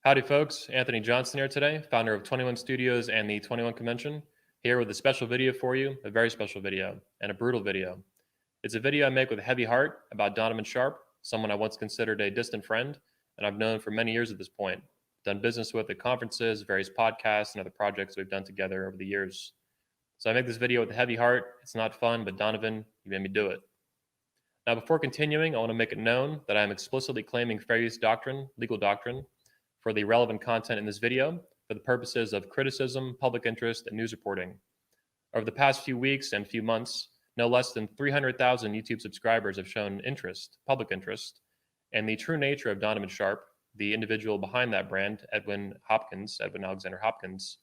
Howdy, folks. Anthony Johnson here today, founder of 21 Studios and the 21 Convention, here with a special video for you, a very special video, and a brutal video. It's a video I make with a heavy heart about Donovan Sharp, someone I once considered a distant friend, and I've known for many years at this point. Done business with at conferences, various podcasts, and other projects we've done together over the years. So I make this video with a heavy heart. It's not fun, but Donovan, you made me do it. Now, before continuing, I want to make it known that I am explicitly claiming fair use doctrine, legal doctrine, for the relevant content in this video for the purposes of criticism, public interest, and news reporting. Over the past few weeks and few months, no less than 300,000 YouTube subscribers have shown interest, public interest, in the true nature of Donovan Sharp, the individual behind that brand, Edwin Alexander Hopkins,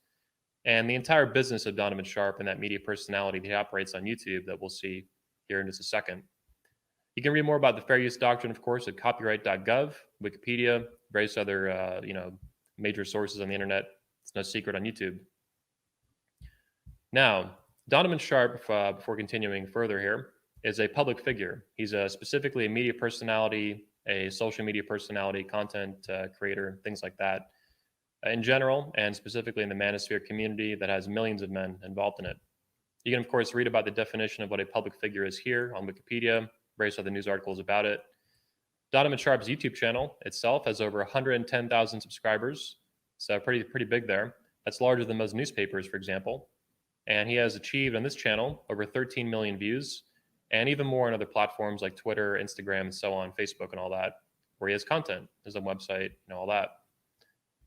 and the entire business of Donovan Sharp and that media personality that he operates on YouTube that we'll see here in just a second. You can read more about the fair use doctrine, of course, at copyright.gov, Wikipedia, various other major sources on the internet. It's no secret on YouTube. Now, Donovan Sharp, before continuing further here, is a public figure. He's specifically a media personality, a social media personality, content creator, things like that, in general, and specifically in the manosphere community that has millions of men involved in it. You can, of course, read about the definition of what a public figure is here on Wikipedia, various other news articles about it. Donovan Sharp's YouTube channel itself has over 110,000 subscribers, so pretty big there. That's larger than most newspapers, for example. And he has achieved on this channel over 13 million views, and even more on other platforms like Twitter, Instagram, and so on, Facebook, and all that, where he has content, his own website, all that.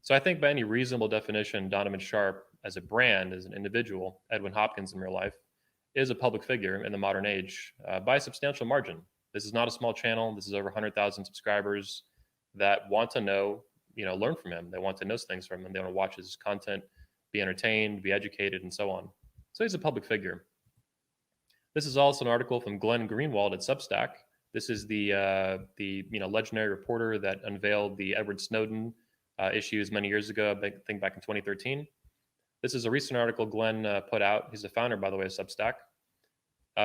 So I think by any reasonable definition, Donovan Sharp, as a brand, as an individual, Edwin Hopkins in real life, is a public figure in the modern age by a substantial margin. This is not a small channel. This is over 100,000 subscribers that want to know, learn from him. They want to know things from him. They want to watch his content, be entertained, be educated, and so on. So he's a public figure. This is also an article from Glenn Greenwald at Substack. This is the legendary reporter that unveiled the Edward Snowden issues many years ago, I think back in 2013. This is a recent article Glenn put out. He's the founder, by the way, of Substack,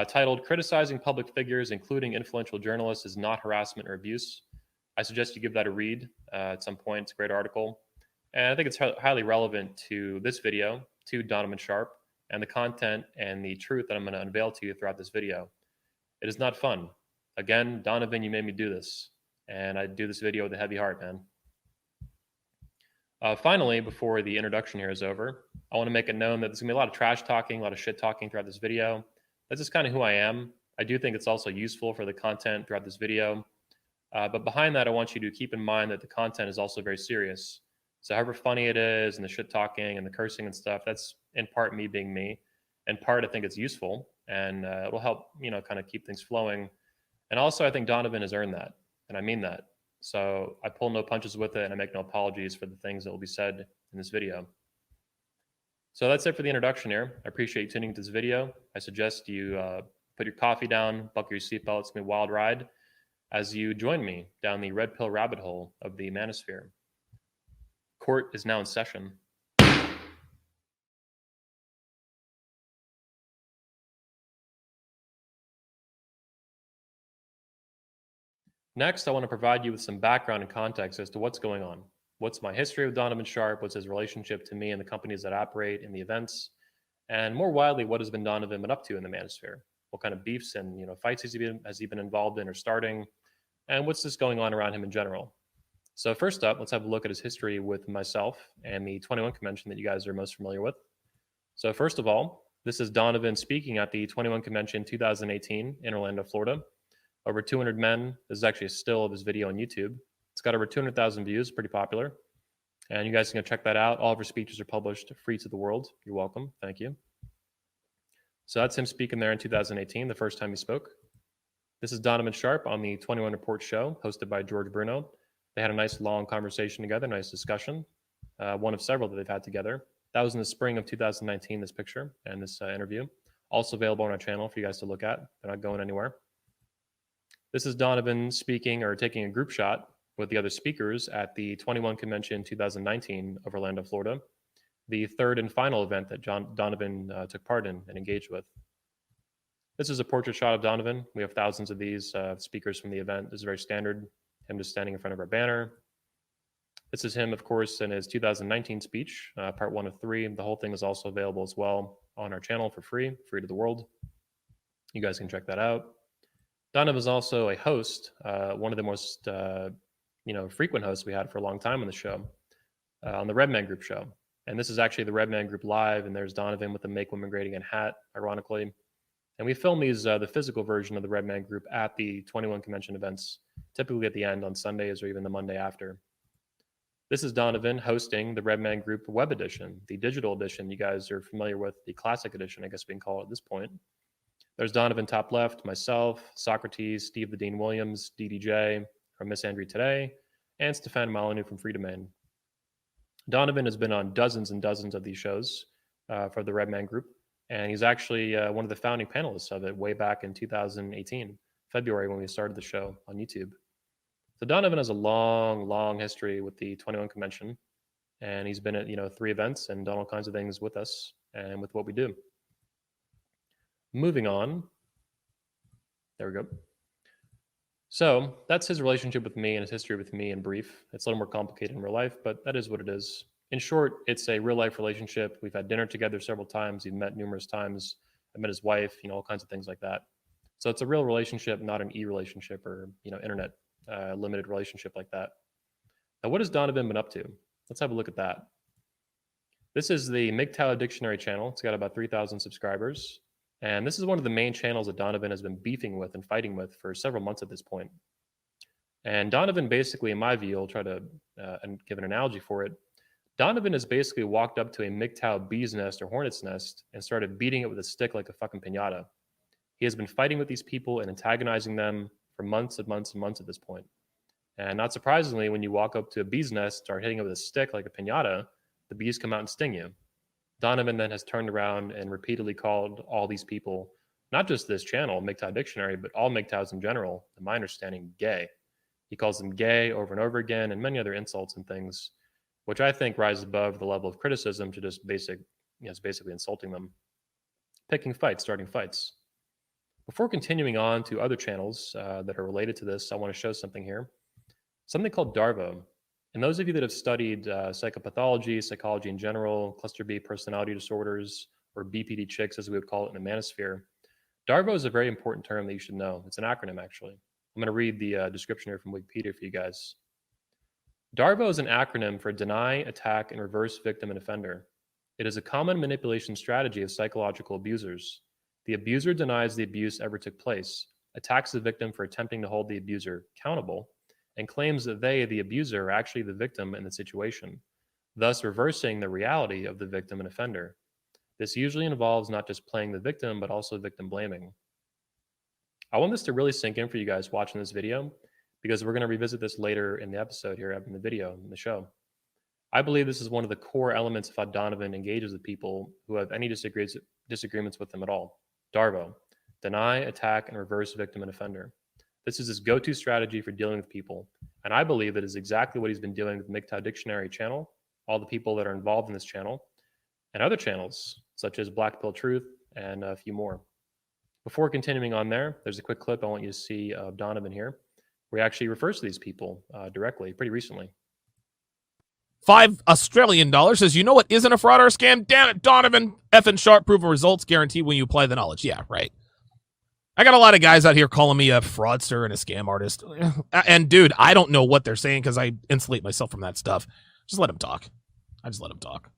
titled "Criticizing Public Figures, Including Influential Journalists, is Not Harassment or Abuse." I suggest you give that a read at some point. It's a great article. And I think it's highly relevant to this video, to Donovan Sharp, and the content and the truth that I'm going to unveil to you throughout this video. It is not fun. Again, Donovan, you made me do this. And I do this video with a heavy heart, man. Finally, before the introduction here is over, I want to make it known that there's going to be a lot of trash talking, a lot of shit talking throughout this video. That's just kind of who I am. I do think it's also useful for the content throughout this video. But behind that, I want you to keep in mind that the content is also very serious. So however funny it is and the shit talking and the cursing and stuff, that's in part me being me. In part, I think it's useful and it'll help, kind of keep things flowing. And also, I think Donovan has earned that. And I mean that. So I pull no punches with it and I make no apologies for the things that will be said in this video. So that's it for the introduction here. I appreciate you tuning to this video. I suggest you put your coffee down, buckle your seatbelt. It's going to be a wild ride as you join me down the red pill rabbit hole of the manosphere. Court is now in session. Next, I want to provide you with some background and context as to what's going on. What's my history with Donovan Sharp? What's his relationship to me and the companies that operate in the events? And more widely, what has Donovan been up to in the manosphere? What kind of beefs and fights has he been involved in or starting? And what's this going on around him in general? So first up, let's have a look at his history with myself and the 21 Convention that you guys are most familiar with. So first of all, this is Donovan speaking at the 21 Convention 2018 in Orlando, Florida. Over 200 men. This is actually a still of his video on YouTube. It's got over 200,000 views, pretty popular. And you guys can go check that out. All of our speeches are published free to the world. You're welcome. Thank you. So that's him speaking there in 2018, the first time he spoke. This is Donovan Sharp on the 21 Report show, hosted by George Bruno. They had a nice long conversation together, nice discussion, one of several that they've had together. That was in the spring of 2019, this picture and this interview. Also available on our channel for you guys to look at. They're not going anywhere. This is Donovan speaking or taking a group shot with the other speakers at the 21 Convention 2019 of Orlando, Florida, the third and final event that Donovan took part in and engaged with. This is a portrait shot of Donovan. We have thousands of these speakers from the event. This is very standard. Him just standing in front of our banner. This is him, of course, in his 2019 speech, part 1 of 3. The whole thing is also available as well on our channel for free to the world. You guys can check that out. Donovan is also a host, one of the most frequent hosts we had for a long time on the show, on the Redman Group show. And this is actually the Redman Group Live, and there's Donovan with the Make Women Great Again hat, ironically. And we film these, the physical version of the Redman Group at the 21 convention events, typically at the end on Sundays or even the Monday after. This is Donovan hosting the Redman Group web edition, the digital edition you guys are familiar with, the classic edition, I guess we can call it at this point. There's Donovan top left, myself, Socrates, Steve the Dean Williams, DDJ from Miss Andrew Today, and Stefan Molyneux from Freedomain. Donovan has been on dozens and dozens of these shows for the Redman Group, and he's actually one of the founding panelists of it way back in 2018, February, when we started the show on YouTube. So Donovan has a long, long history with the 21 convention, and he's been at 3 events and done all kinds of things with us and with what we do. Moving on. There we go. So that's his relationship with me and his history with me in brief. It's a little more complicated in real life, but that is what it is. In short, it's a real life relationship. We've had dinner together several times. We've met numerous times. I met his wife, all kinds of things like that. So it's a real relationship, not an e-relationship or, internet limited relationship like that. Now, what has Donovan been up to? Let's have a look at that. This is the MGTOW Dictionary channel. It's got about 3,000 subscribers. And this is one of the main channels that Donovan has been beefing with and fighting with for several months at this point. And Donovan basically, in my view, I'll try to give an analogy for it. Donovan has basically walked up to a MGTOW bee's nest or hornet's nest and started beating it with a stick like a fucking piñata. He has been fighting with these people and antagonizing them for months and months and months at this point. And not surprisingly, when you walk up to a bee's nest, start hitting it with a stick like a piñata, the bees come out and sting you. Donovan then has turned around and repeatedly called all these people, not just this channel, MGTOW Dictionary, but all MGTOWs in general, in my understanding, gay. He calls them gay over and over again and many other insults and things, which I think rises above the level of criticism to just basically insulting them. Picking fights, starting fights. Before continuing on to other channels that are related to this, I want to show something here. Something called Darvo. And those of you that have studied psychopathology, psychology in general, cluster B personality disorders, or BPD chicks as we would call it in the manosphere, Darvo is a very important term that you should know. It's an acronym, actually. I'm going to read the description here from Wikipedia for you guys. DARVO is an acronym for Deny, Attack, and Reverse Victim and Offender. It is a common manipulation strategy of psychological abusers. The abuser denies the abuse ever took place, attacks the victim for attempting to hold the abuser accountable, and claims that they, the abuser, are actually the victim in the situation, thus reversing the reality of the victim and offender. This usually involves not just playing the victim, but also victim blaming. I want this to really sink in for you guys watching this video, because we're going to revisit this later in the episode here, in the video, in the show. I believe this is one of the core elements of how Donovan engages with people who have any disagreements with him at all. DARVO, deny, attack, and reverse victim and offender. This is his go-to strategy for dealing with people. And I believe that is exactly what he's been doing with the MGTOW Dictionary channel, all the people that are involved in this channel, and other channels, such as Black Pill Truth and a few more. Before continuing on there's a quick clip I want you to see of Donovan here, where he actually refers to these people directly, pretty recently. $5 Australian says, you know what isn't a fraud or a scam? Damn it, Donovan. Effing sharp, proven results guaranteed when you apply the knowledge. Yeah, right. I got a lot of guys out here calling me a fraudster and a scam artist. And dude, I don't know what they're saying because I insulate myself from that stuff. Just let them talk. I just let them talk.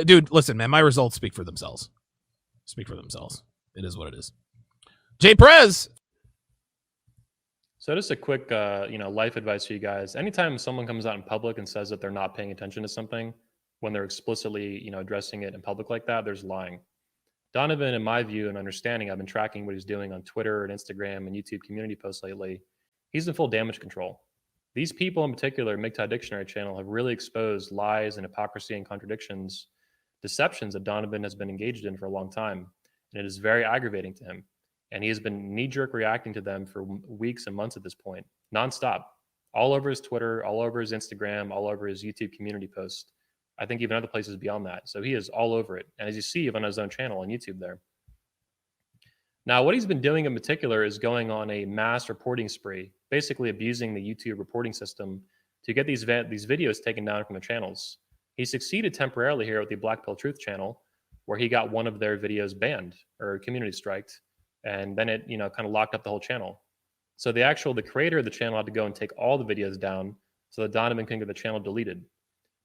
Dude, listen, man, my results speak for themselves. Speak for themselves. It is what it is. Jay Perez. So just a quick, life advice for you guys. Anytime someone comes out in public and says that they're not paying attention to something, when they're explicitly, addressing it in public like that, there's lying. Donovan, in my view and understanding, I've been tracking what he's doing on Twitter and Instagram and YouTube community posts lately. He's in full damage control. These people in particular, MGTOW Dictionary channel, have really exposed lies and hypocrisy and contradictions, deceptions that Donovan has been engaged in for a long time. And it is very aggravating to him. And he has been knee-jerk reacting to them for weeks and months at this point, nonstop, all over his Twitter, all over his Instagram, all over his YouTube community posts. I think even other places beyond that. So he is all over it. And as you see, on his own channel on YouTube there. Now, what he's been doing in particular is going on a mass reporting spree, basically abusing the YouTube reporting system to get these videos taken down from the channels. He succeeded temporarily here with the Black Pill Truth channel, where he got one of their videos banned or community striked, and then it kind of locked up the whole channel. So the creator of the channel had to go and take all the videos down so that Donovan couldn't get the channel deleted,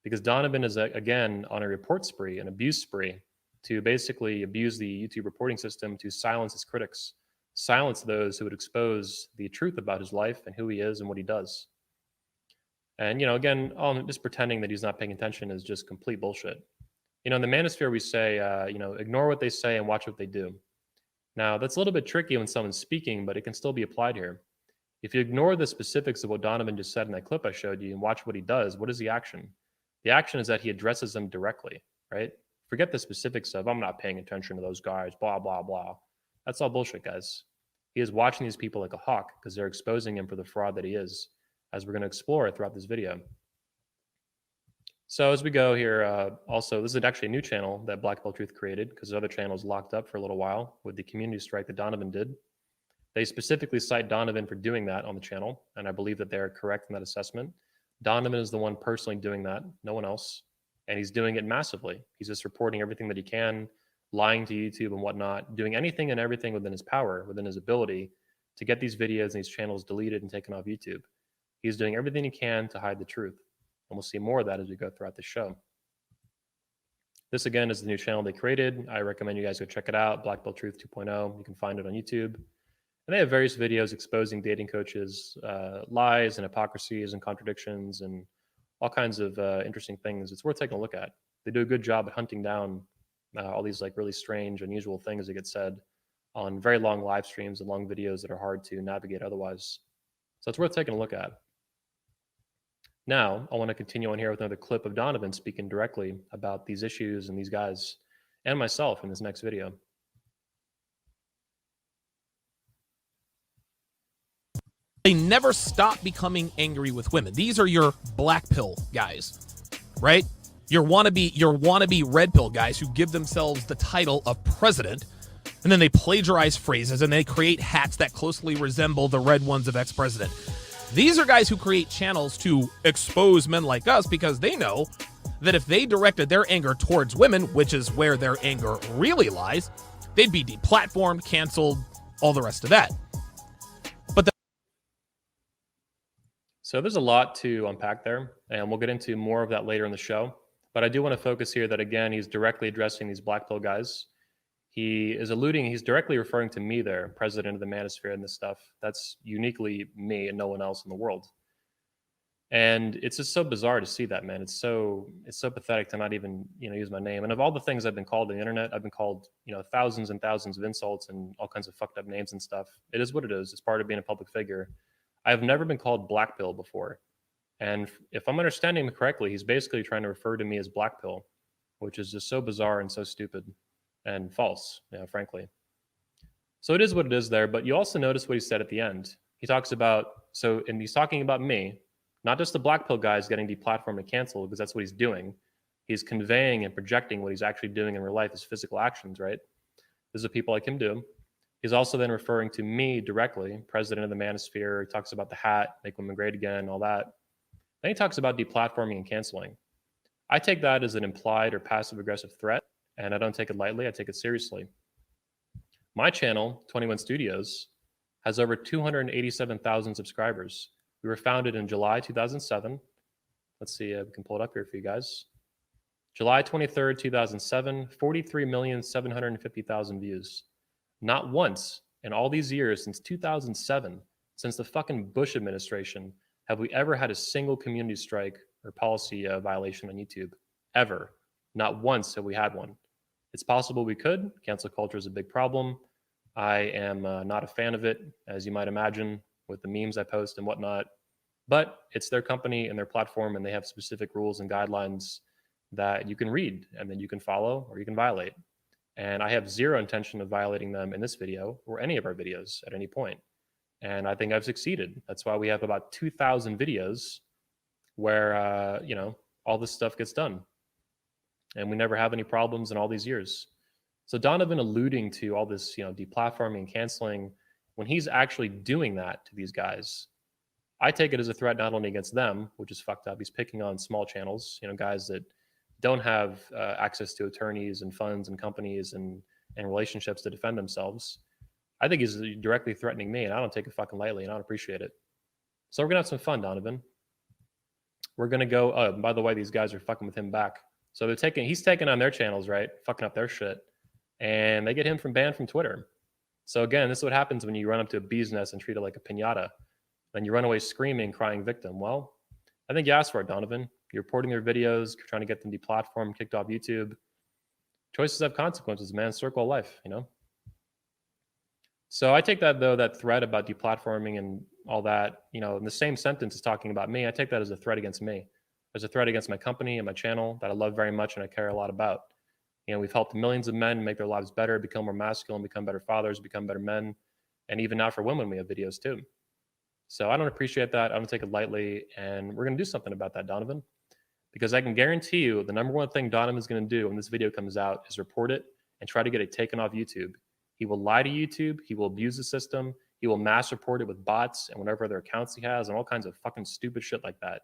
because Donovan is again on a report spree, an abuse spree, to basically abuse the YouTube reporting system to silence his critics, silence those who would expose the truth about his life and who he is and what he does. And again, just pretending that he's not paying attention is just complete bullshit. In the manosphere, we say, ignore what they say and watch what they do. Now, that's a little bit tricky when someone's speaking, but it can still be applied here. If you ignore the specifics of what Donovan just said in that clip I showed you and watch what he does, what is the action? The action is that he addresses them directly, right? Forget the specifics of, I'm not paying attention to those guys, blah, blah, blah. That's all bullshit, guys. He is watching these people like a hawk because they're exposing him for the fraud that he is, as we're going to explore throughout this video. So as we go here, also, this is actually a new channel that Black Pill Truth created because the other channel was locked up for a little while with the community strike that Donovan did. They specifically cite Donovan for doing that on the channel, and I believe that they're correct in that assessment. Donovan is the one personally doing that, no one else, and he's doing it massively. He's just reporting everything that he can, lying to YouTube and whatnot, doing anything and everything within his power, within his ability to get these videos and these channels deleted and taken off YouTube. He's doing everything he can to hide the truth. And we'll see more of that as we go throughout the show. This, again, is the new channel they created. I recommend you guys go check it out, Black Pill Truth 2.0. You can find it on YouTube. And they have various videos exposing dating coaches' lies and hypocrisies and contradictions and all kinds of interesting things. It's worth taking a look at. They do a good job at hunting down all these really strange, unusual things that get said on very long live streams and long videos that are hard to navigate otherwise. So it's worth taking a look at. Now, I want to continue on here with another clip of Donovan speaking directly about these issues and these guys and myself in this next video. They never stop becoming angry with women. These are your black pill guys, right? Your wannabe red pill guys who give themselves the title of president, and then they plagiarize phrases and they create hats that closely resemble the red ones of ex-president. These are guys who create channels to expose men like us because they know that if they directed their anger towards women, which is where their anger really lies, they'd be deplatformed, canceled, all the rest of that. So there's a lot to unpack there, and we'll get into more of that later in the show. But I do want to focus here that, again, he's directly addressing these black pill guys. He's directly referring to me there, president of the manosphere and this stuff. That's uniquely me and no one else in the world. And it's just so bizarre to see that, man. It's so pathetic to not even, use my name. And of all the things I've been called on the internet, I've been called, thousands and thousands of insults and all kinds of fucked up names and stuff. It is what it is. It's part of being a public figure. I've never been called black pill before. And if I'm understanding him correctly, he's basically trying to refer to me as black pill, which is just so bizarre and so stupid and false, frankly. So it is what it is there. But you also notice what he said at the end. He talks about, and he's talking about me, not just the black pill guys getting deplatformed and canceled, because that's what he's doing. He's conveying and projecting what he's actually doing in real life, his physical actions, right? This is what people like him do. He's also then referring to me directly, president of the manosphere. He talks about the hat, make women great again, all that. Then he talks about deplatforming and canceling. I take that as an implied or passive aggressive threat, and I don't take it lightly. I take it seriously. My channel, 21 Studios, has over 287,000 subscribers. We were founded in July 2007. Let's see, we can pull it up here for you guys. July 23rd, 2007, 43,750,000 views. Not once in all these years since 2007, since the fucking Bush administration, have we ever had a single community strike or policy violation on YouTube. Ever. Not once have we had one. It's possible we could. Cancel culture is a big problem. I am not a fan of it, as you might imagine, with the memes I post and whatnot. But it's their company and their platform, and they have specific rules and guidelines that you can read and then you can follow or you can violate. And I have zero intention of violating them in this video or any of our videos at any point. And I think I've succeeded. That's why we have about 2,000 videos where, all this stuff gets done. And we never have any problems in all these years. So Donovan alluding to all this, deplatforming and canceling, when he's actually doing that to these guys, I take it as a threat not only against them, which is fucked up. He's picking on small channels, guys that don't have access to attorneys and funds and companies and relationships to defend themselves. I think he's directly threatening me, and I don't take it fucking lightly, and I don't appreciate it. So we're gonna have some fun, Donovan. We're gonna go. Oh, by the way, these guys are fucking with him back. So he's taking on their channels, right? Fucking up their shit, and they get him banned from Twitter. So again, this is what happens when you run up to a bee's nest and treat it like a piñata. Then you run away screaming, crying victim. Well, I think you asked for it, Donovan. You're reporting their videos, trying to get them deplatformed, kicked off YouTube. Choices have consequences, man. Circle of life, So I take that, though, that threat about deplatforming and all that, in the same sentence is talking about me. I take that as a threat against me. As a threat against my company and my channel that I love very much and I care a lot about. We've helped millions of men make their lives better, become more masculine, become better fathers, become better men. And even now for women, we have videos too. So I don't appreciate that. I don't take it lightly. And we're going to do something about that, Donovan. Because I can guarantee you the number one thing Donovan's going to do when this video comes out is report it and try to get it taken off YouTube. He will lie to YouTube. He will abuse the system. He will mass report it with bots and whatever other accounts he has and all kinds of fucking stupid shit like that.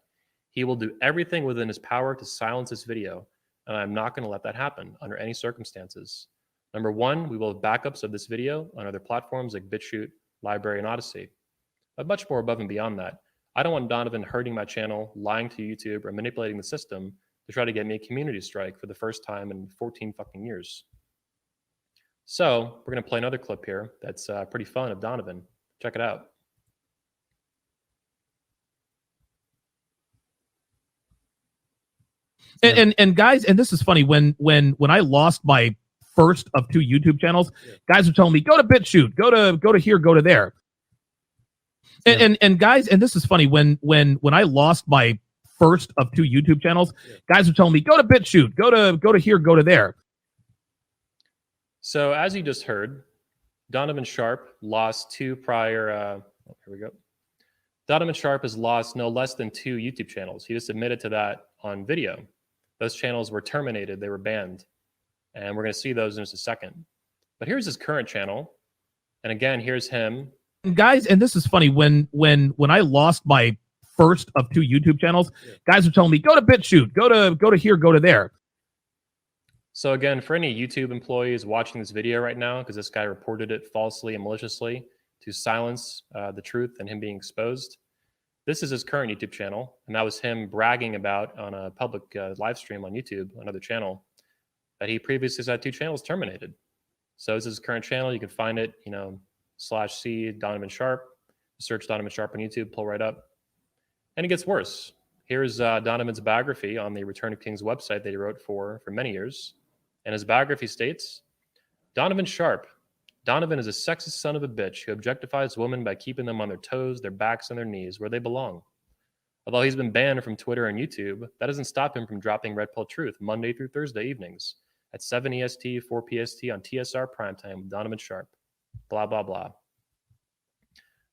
He will do everything within his power to silence this video. And I'm not going to let that happen under any circumstances. Number one, we will have backups of this video on other platforms like BitChute, LBRY, and Odysee. But much more above and beyond that. I don't want Donovan hurting my channel, lying to YouTube, or manipulating the system to try to get me a community strike for the first time in 14 fucking years. So we're going to play another clip here that's pretty fun of Donovan. Check it out. And guys, and this is funny, when I lost my first of 2 YouTube channels, guys were telling me, go to BitChute, go to here, go to there. And guys, and this is funny, when I lost my first of 2 YouTube channels, guys were telling me, go to BitChute, go to here, go to there. So as you just heard, Donovan Sharp lost 2 prior, here we go. Donovan Sharp has lost no less than 2 YouTube channels. He just admitted to that on video. Those channels were terminated, they were banned. And we're going to see those in just a second. But here's his current channel. And again, here's him. Guys, and this is funny, when I lost my first of 2 YouTube channels, guys were telling me, go to BitChute, go to here, go to there. So again, for any YouTube employees watching this video right now, because this guy reported it falsely and maliciously to silence the truth and him being exposed, this is his current YouTube channel. And that was him bragging about on a public live stream on YouTube, another channel, that he previously had 2 channels terminated. So this is his current channel. You can find it, /C Donovan Sharp. Search Donovan Sharp on YouTube, pull right up. And it gets worse. Here's Donovan's biography on the Return of Kings website that he wrote for many years. And his biography states, Donovan Sharp. Donovan is a sexist son of a bitch who objectifies women by keeping them on their toes, their backs, and their knees, where they belong. Although he's been banned from Twitter and YouTube, that doesn't stop him from dropping Red Pill Truth Monday through Thursday evenings at 7 EST, 4 PST on TSR Primetime with Donovan Sharp. Blah, blah, blah.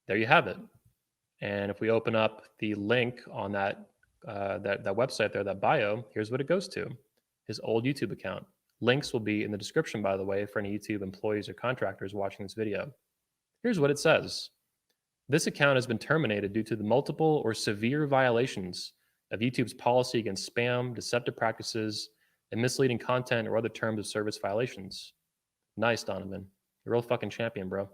There you have it. And if we open up the link on that website there, that bio, here's what it goes to. His old YouTube account. Links will be in the description, by the way, for any YouTube employees or contractors watching this video. Here's what it says. This account has been terminated due to the multiple or severe violations of YouTube's policy against spam, deceptive practices, and misleading content or other terms of service violations. Nice, Donovan. You're a real fucking champion, bro.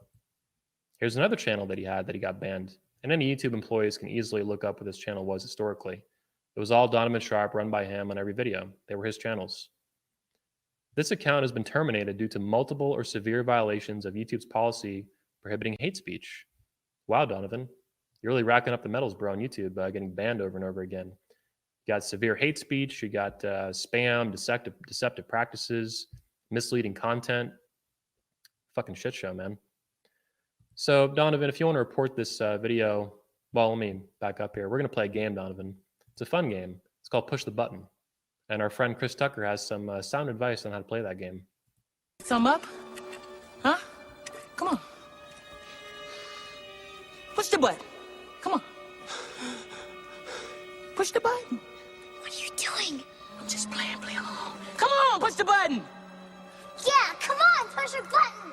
Here's another channel that he had that he got banned. And any YouTube employees can easily look up what this channel was historically. It was all Donovan Sharp run by him on every video. They were his channels. This account has been terminated due to multiple or severe violations of YouTube's policy prohibiting hate speech. Wow, Donovan. You're really racking up the medals, bro, on YouTube, getting banned over and over again. You got severe hate speech. You got spam, deceptive practices, misleading content. Fucking shit show, man. So, Donovan, if you want to report this video, well, let me back up here. We're going to play a game, Donovan. It's a fun game. It's called Push the Button. And our friend Chris Tucker has some sound advice on how to play that game. Thumb up? Huh? Come on. Push the button. Come on. Push the button. What are you doing? I'm just playing along. Come on, push the button. Yeah, come on, push your button.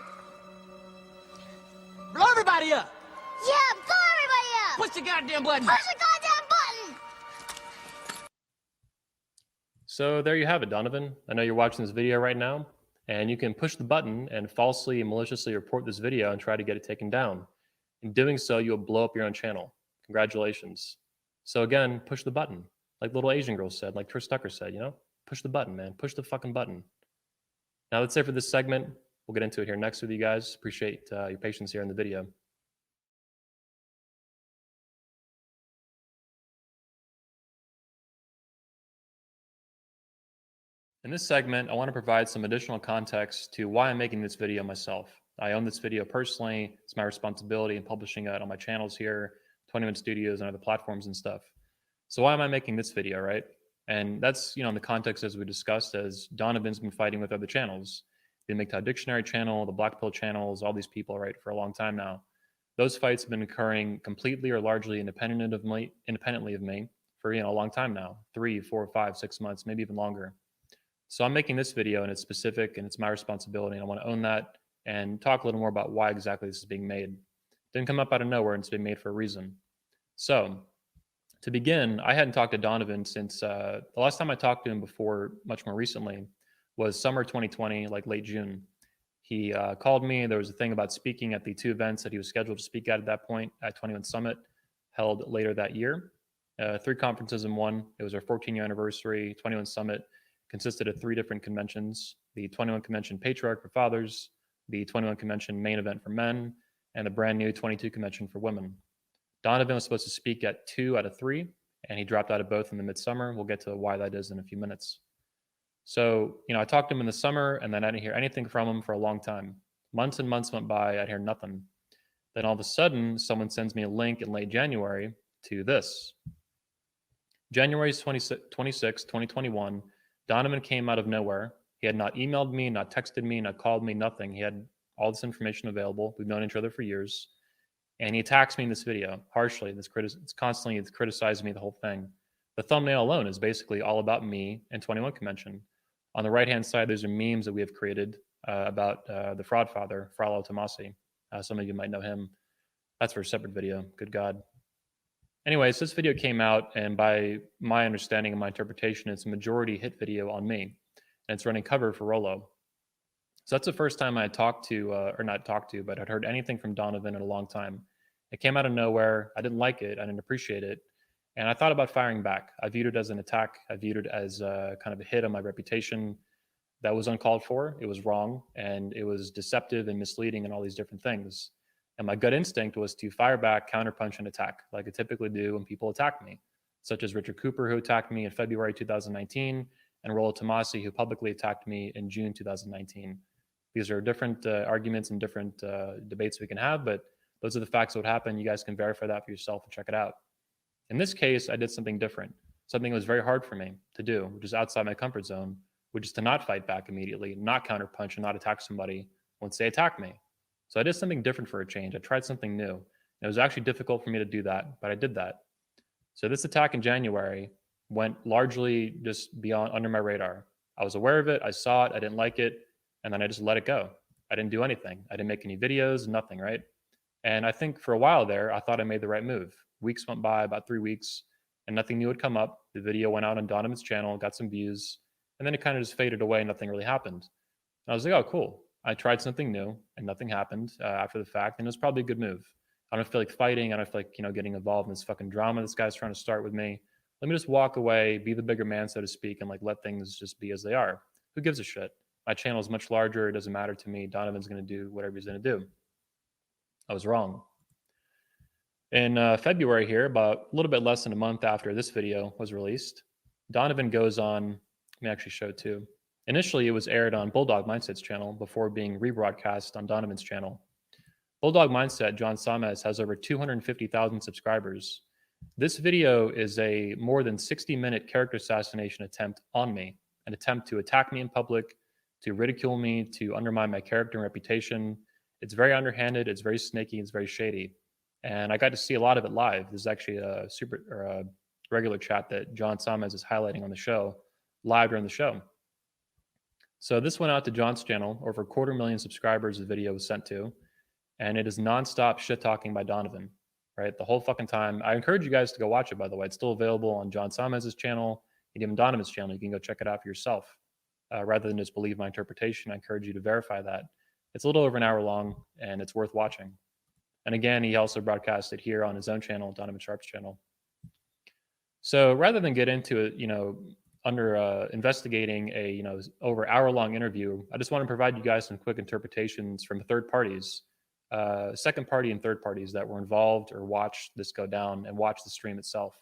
Blow everybody up. Yeah, blow everybody up. Push the goddamn button. Push the goddamn button! So there you have it, Donovan. I know you're watching this video right now, and you can push the button and falsely and maliciously report this video and try to get it taken down. In doing so, you'll blow up your own channel. Congratulations. So again, push the button. Like little Asian girl said, like Trish Tucker said, you know? Push the button, man. Push the fucking button. Now that's it for this segment. We'll get into it here next with you guys. Appreciate your patience here in the video. In this segment, I want to provide some additional context to why I'm making this video myself. I own this video personally. It's my responsibility in publishing it on my channels here, 21 Studios and other platforms and stuff. So why am I making this video, right? And that's, in the context as we discussed, as Donovan's been fighting with other channels. The MGTOW Dictionary channel, the Black Pill channels, all these people, right, for a long time now. Those fights have been occurring completely or largely independently of me for, a long time now, 3, 4, 5, 6 months, maybe even longer. So I'm making this video and it's specific and it's my responsibility. And I want to own that and talk a little more about why exactly this is being made. Didn't come up out of nowhere and it's been made for a reason. So to begin, I hadn't talked to Donovan since the last time I talked to him before, much more recently, was summer 2020, like late June. He called me. There was a thing about speaking at the 2 events that he was scheduled to speak at that point at 21 Summit, held later that year. 3 conferences in one. It was our 14-year anniversary. 21 Summit consisted of 3 different conventions: the 21 Convention Patriarch for Fathers, the 21 Convention Main Event for Men, and the brand new 22 Convention for Women. Donovan was supposed to speak at 2 out of 3, and he dropped out of both in the midsummer. We'll get to why that is in a few minutes. So, I talked to him in the summer, and then I didn't hear anything from him for a long time. Months and months went by, I'd hear nothing. Then all of a sudden, someone sends me a link in late January to this. January 26, 2021, Donovan came out of nowhere. He had not emailed me, not texted me, not called me, nothing. He had all this information available. We've known each other for years. And he attacks me in this video harshly. It's constantly criticizing me, the whole thing. The thumbnail alone is basically all about me and 21 Convention. On the right-hand side, there's memes that we have created about the fraud father, Fraulo Tomasi. Some of you might know him. That's for a separate video. Good God. Anyways, this video came out, and by my understanding and my interpretation, it's a majority hit video on me. And it's running cover for Rollo. So that's the first time I had talked to, or not talked to, but I'd heard anything from Donovan in a long time. It came out of nowhere. I didn't like it. I didn't appreciate it. And I thought about firing back. I viewed it as an attack. I viewed it as kind of a hit on my reputation that was uncalled for. It was wrong, and it was deceptive and misleading and all these different things. And my gut instinct was to fire back, counterpunch, and attack, like I typically do when people attack me, such as Richard Cooper, who attacked me in February 2019, and Rollo Tomasi, who publicly attacked me in June 2019. These are different arguments and different debates we can have, but those are the facts that would happen. You guys can verify that for yourself and check it out. In this case, I did something different, something that was very hard for me to do, which is outside my comfort zone, which is to not fight back immediately, not counterpunch, and not attack somebody once they attack me. So I did something different for a change. I tried something new. And it was actually difficult for me to do that, but I did that. So this attack in January went largely just beyond under my radar. I was aware of it. I saw it. I didn't like it. And then I just let it go. I didn't do anything. I didn't make any videos, nothing, right? And I think for a while there, I thought I made the right move. Weeks went by, about 3 weeks, and nothing new had come up. The video went out on Donovan's channel, got some views, and then it kind of just faded away. Nothing really happened. And I was like, oh, cool. I tried something new, and nothing happened after the fact, and it was probably a good move. I don't feel like fighting. I don't feel like, getting involved in this fucking drama this guy's trying to start with me. Let me just walk away, be the bigger man, so to speak, and let things just be as they are. Who gives a shit? My channel is much larger. It doesn't matter to me. Donovan's going to do whatever he's going to do. I was wrong. In February here, about a little bit less than a month after this video was released, Donovan goes on, let me actually show it too. Initially, it was aired on Bulldog Mindset's channel before being rebroadcast on Donovan's channel. Bulldog Mindset, John Sames, has over 250,000 subscribers. This video is a more than 60-minute character assassination attempt on me, an attempt to attack me in public, to ridicule me, to undermine my character and reputation. It's very underhanded, it's very snaky, it's very shady. And I got to see a lot of it live. This is actually a regular chat that John Sames is highlighting on the show, live during the show. So this went out to John's channel. Over 250,000 subscribers the video was sent to. And it is nonstop shit talking by Donovan, right? The whole fucking time. I encourage you guys to go watch it, by the way. It's still available on John Samez's channel and even Donovan's channel. You can go check it out for yourself. Rather than just believe my interpretation, I encourage you to verify that. It's a little over an hour long, and it's worth watching. And again, he also broadcast it here on his own channel, Donovan Sharp's channel. So rather than get into it, investigating a over hour-long interview, I just want to provide you guys some quick interpretations from third parties, second party and third parties that were involved or watched this go down and watched the stream itself.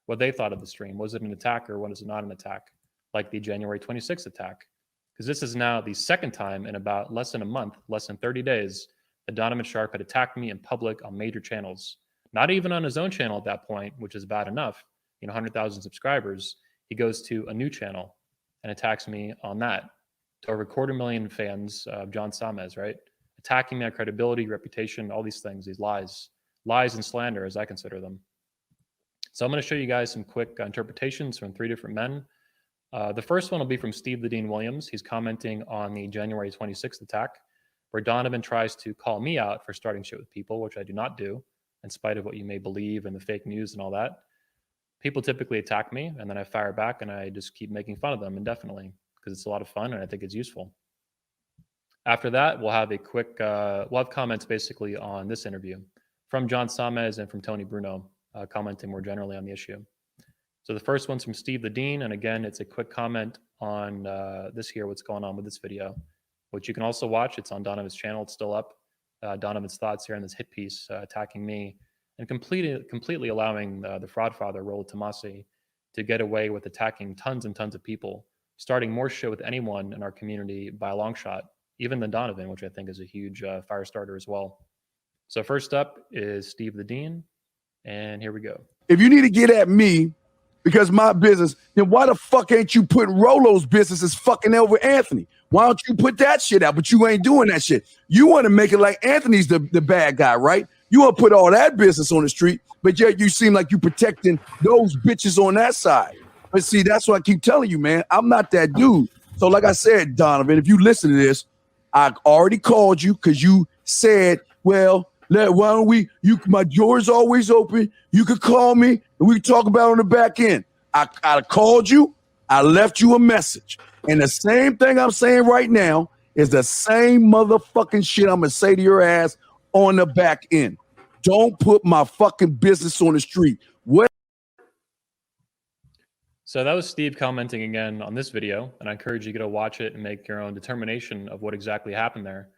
What they thought of the stream. Was it an attack or was it not an attack? Like the January 26th attack. Because this is now the second time in about less than a month, less than 30 days, that Donovan Sharp had attacked me in public on major channels. Not even on his own channel at that point, which is bad enough. 100,000 subscribers. He goes to a new channel and attacks me on that. To over 250,000 fans of John Samez, right? Attacking my credibility, reputation, all these things, these lies and slander, as I consider them. So I'm going to show you guys some quick interpretations from 3 different men. The first one will be from Steve the Dean Williams. He's commenting on the January 26th attack, where Donovan tries to call me out for starting shit with people, which I do not do, in spite of what you may believe and the fake news and all that. People typically attack me, and then I fire back, and I just keep making fun of them indefinitely because it's a lot of fun, and I think it's useful. After that, we'll have a quick, we'll have comments basically on this interview from John Samez and from Tony Bruno, commenting more generally on the issue. So the first one's from Steve the Dean, and again, it's a quick comment on this here, what's going on with this video, which you can also watch. It's on Donovan's channel. It's still up. Donovan's thoughts here on this hit piece attacking me and completely allowing the fraud father, Rollo Tomassi, to get away with attacking tons and tons of people, starting more shit with anyone in our community by a long shot, even than Donovan, which I think is a huge fire starter as well. So first up is Steve the Dean, and here we go. If you need to get at me because my business, then why the fuck ain't you putting Rolo's business as fucking over Anthony? Why don't you put that shit out? But you ain't doing that shit. You want to make it like Anthony's the bad guy, right? You want to put all that business on the street, but yet you seem like you protecting those bitches on that side. But see, that's what I keep telling you, man. I'm not that dude. So like I said, Donovan, if you listen to this, I already called you because you said, well, why don't we, my door's always open. You could call me and we can talk about it on the back end. I called you. I left you a message. And the same thing I'm saying right now is the same motherfucking shit I'm going to say to your ass on the back end. Don't put my fucking business on the street. What? So that was Steve commenting again on this video, and I encourage you to go watch it and make your own determination of what exactly happened there.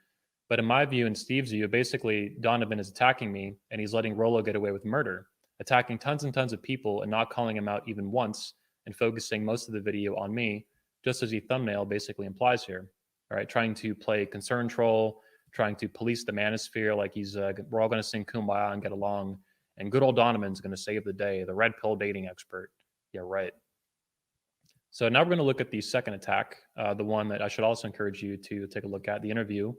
But in my view and Steve's view, basically Donovan is attacking me and he's letting Rollo get away with murder, attacking tons and tons of people and not calling him out even once and focusing most of the video on me, just as the thumbnail basically implies here. All right, trying to play concern troll, trying to police the manosphere like we're all going to sing Kumbaya and get along, and good old Donovan's going to save the day, the red pill dating expert. Yeah, right. So now we're going to look at the second attack, the one that I should also encourage you to take a look at, the interview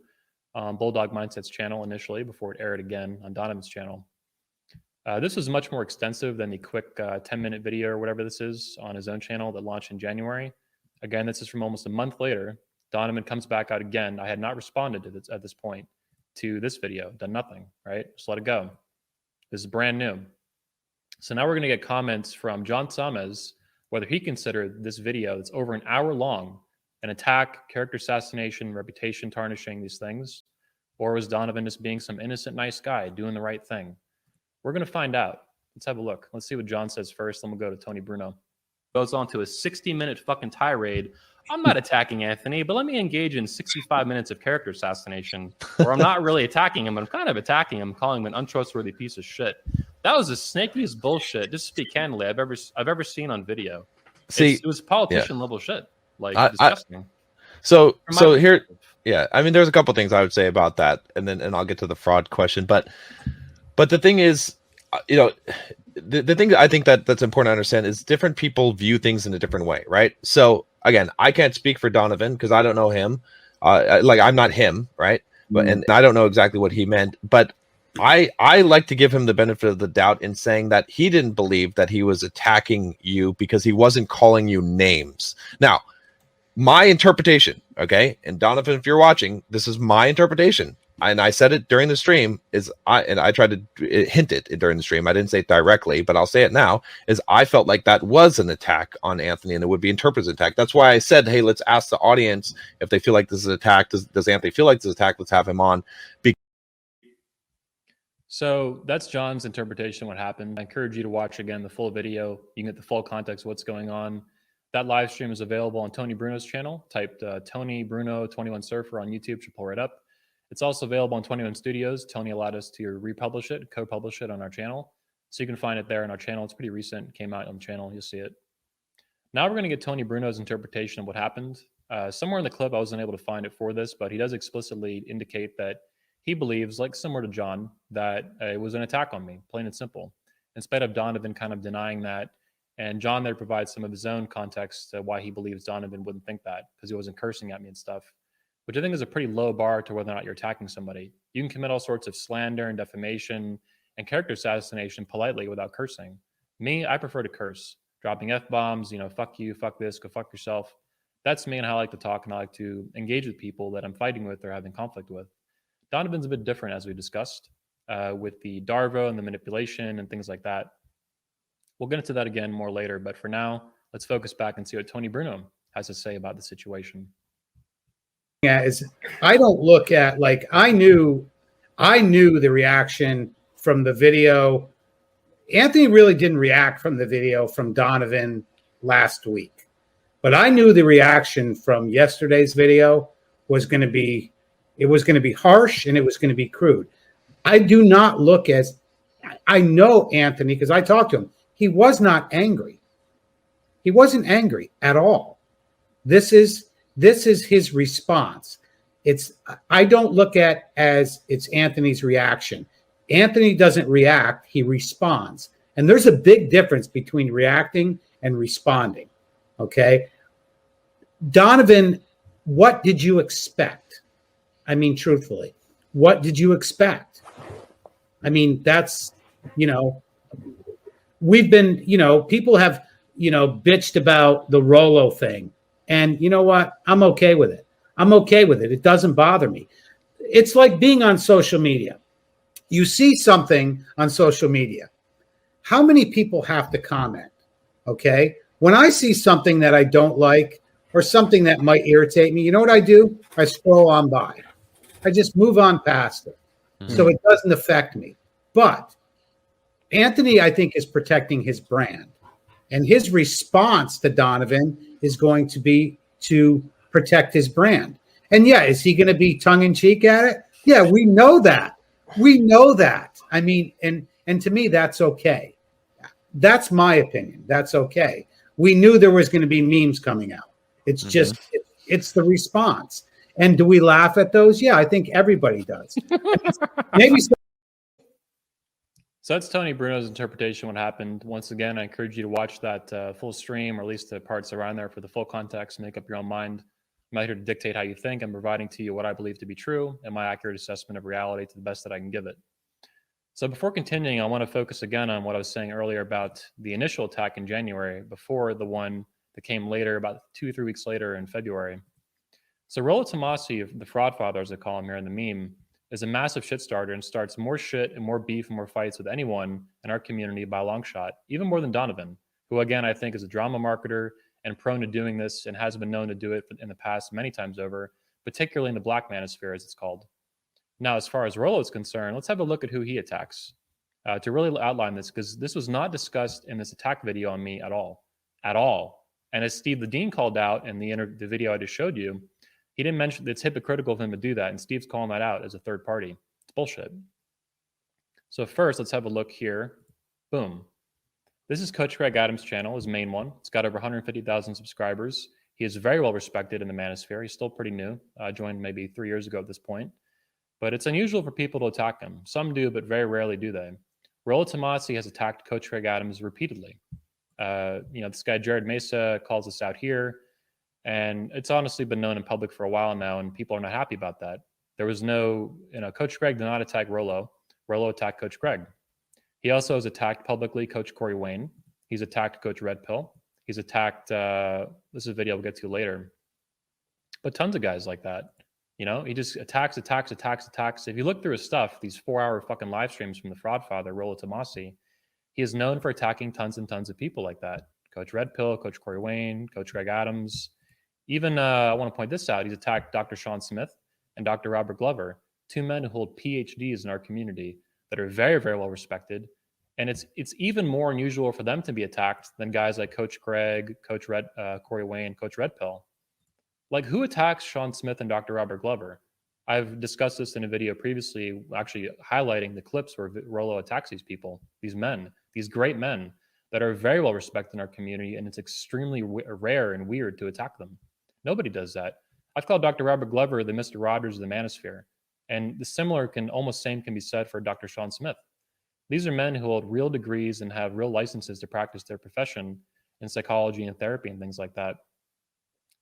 on Bulldog Mindset's channel initially before it aired again on Donovan's channel. This was much more extensive than the quick 10-minute video or whatever this is on his own channel that launched in January. Again, this is from almost a month later. Donovan comes back out again. I had not responded to this at this point to this video, done nothing, right? Just let it go. This is brand new. So now we're going to get comments from John Samez, whether he considered this video that's over an hour long an attack, character assassination, reputation tarnishing, these things, or was Donovan just being some innocent, nice guy doing the right thing? We're going to find out. Let's have a look. Let's see what John says first. Then we'll go to Tony Bruno. Goes on to a 60-minute fucking tirade. I'm not attacking Anthony, but let me engage in 65 minutes of character assassination, or I'm not really attacking him, but I'm kind of attacking him, calling him an untrustworthy piece of shit. That was the snakiest bullshit, just to speak candidly, I've ever seen on video. See, it was politician level shit, like disgusting. So here, yeah. I mean, there's a couple things I would say about that, and I'll get to the fraud question. But the thing is, the thing I think that's important to understand is different people view things in a different way, right? So again, I can't speak for Donovan because I don't know him. I'm not him, right? But and I don't know exactly what he meant, but I like to give him the benefit of the doubt in saying that he didn't believe that he was attacking you because he wasn't calling you names. Now, my interpretation, okay, and Donovan, if you're watching, this is my interpretation. and I said it during the stream, I tried to hint it during the stream. I didn't say it directly, but I'll say it now, is I felt like that was an attack on Anthony and it would be interpreted as an attack. That's why I said, hey, let's ask the audience if they feel like this is an attack. Does Anthony feel like this is an attack? Let's have him on. So that's John's interpretation of what happened. I encourage you to watch again the full video. You can get the full context of what's going on. That live stream is available on Tony Bruno's channel. Typed Tony Bruno 21 Surfer on YouTube, should pull right up. It's also available on 21 Studios. Tony allowed us to republish it, co-publish it on our channel. So you can find it there on our channel. It's pretty recent, came out on the channel. You'll see it. Now we're going to get Tony Bruno's interpretation of what happened. Somewhere in the clip, I wasn't able to find it for this, but he does explicitly indicate that he believes, like similar to John, that it was an attack on me, plain and simple. In spite of Donovan kind of denying that, and John there provides some of his own context to why he believes Donovan wouldn't think that, because he wasn't cursing at me and stuff, which I think is a pretty low bar to whether or not you're attacking somebody. You can commit all sorts of slander and defamation and character assassination politely without cursing. Me, I prefer to curse, dropping F-bombs, fuck you, fuck this, go fuck yourself. That's me and how I like to talk and I like to engage with people that I'm fighting with or having conflict with. Donovan's a bit different, as we discussed, with the Darvo and the manipulation and things like that. We'll get into that again more later, but for now, let's focus back and see what Tony Bruno has to say about the situation. Yeah, I don't look at, like, I knew the reaction from the video. Anthony really didn't react from the video from Donovan last week, but I knew the reaction from yesterday's video was going to be harsh and it was going to be crude. I do not look as, I know Anthony because I talked to him. He was not angry. He wasn't angry at all. This is his response. I don't look at as it's Anthony's reaction. Anthony doesn't react, he responds. And there's a big difference between reacting and responding. Okay? Donovan, what did you expect? I mean, truthfully, what did you expect? I mean, that's, we've been, people have, bitched about the Rolo thing. And you know what? I'm okay with it. I'm okay with it. It doesn't bother me. It's like being on social media. You see something on social media. How many people have to comment? Okay. When I see something that I don't like or something that might irritate me, you know what I do? I scroll on by. I just move on past it. So it doesn't affect me. But Anthony, I think, is protecting his brand. And his response to Donovan is going to be to protect his brand. And yeah, is he going to be tongue-in-cheek at it? Yeah, we know that. We know that. I mean, and to me, that's okay. That's my opinion. That's okay. We knew there was going to be memes coming out. It's just, it's the response. And do we laugh at those? Yeah, I think everybody does. Maybe so. So that's Tony Bruno's interpretation of what happened. Once again, I encourage you to watch that full stream, or at least the parts around there for the full context, make up your own mind. I'm not here to dictate how you think. I'm providing to you what I believe to be true and my accurate assessment of reality to the best that I can give it. So before continuing, I want to focus again on what I was saying earlier about the initial attack in January before the one that came later, about 2-3 weeks later in February. So Rollo Tomassi, the fraud father, as I call him here in the meme, is a massive shit starter and starts more shit and more beef and more fights with anyone in our community by a long shot, even more than Donovan, who again, I think is a drama marketer and prone to doing this and has been known to do it in the past many times over, particularly in the black manosphere, as it's called. Now, as far as Rollo is concerned, let's have a look at who he attacks to really outline this, because this was not discussed in this attack video on me at all. And as Steve Ledeen called out in the video I just showed you, he didn't mention it's hypocritical of him to do that. And Steve's calling that out as a third party. It's bullshit. So first, let's have a look here. Boom. This is Coach Greg Adams' channel, his main one. It's got over 150,000 subscribers. He is very well respected in the manosphere. He's still pretty new. Joined maybe 3 years ago at this point. But it's unusual for people to attack him. Some do, but very rarely do they. Rollo Tomassi has attacked Coach Greg Adams repeatedly. This guy Jared Mesa calls us out here. And it's honestly been known in public for a while now, and people are not happy about that. There was no, Coach Greg did not attack Rollo. Rollo attacked Coach Greg. He also has attacked publicly Coach Corey Wayne. He's attacked Coach Red Pill. He's attacked, this is a video we'll get to later, but tons of guys like that. You know, he just attacks. If you look through his stuff, these 4-hour fucking live streams from the Fraud Father, Rollo Tomasi, he is known for attacking tons and tons of people like that. Coach Red Pill, Coach Corey Wayne, Coach Greg Adams. Even, I want to point this out, he's attacked Dr. Sean Smith and Dr. Robert Glover, two men who hold PhDs in our community that are very, very well respected. And it's even more unusual for them to be attacked than guys like Coach Greg, Coach Corey Wayne, Coach Red Pill. Like, who attacks Sean Smith and Dr. Robert Glover? I've discussed this in a video previously, actually highlighting the clips where Rollo attacks these people, these men, these great men that are very well respected in our community, and it's extremely rare and weird to attack them. Nobody does that. I've called Dr. Robert Glover the Mr. Rogers of the Manosphere, and the similar can be said for Dr. Sean Smith. These are men who hold real degrees and have real licenses to practice their profession in psychology and therapy and things like that.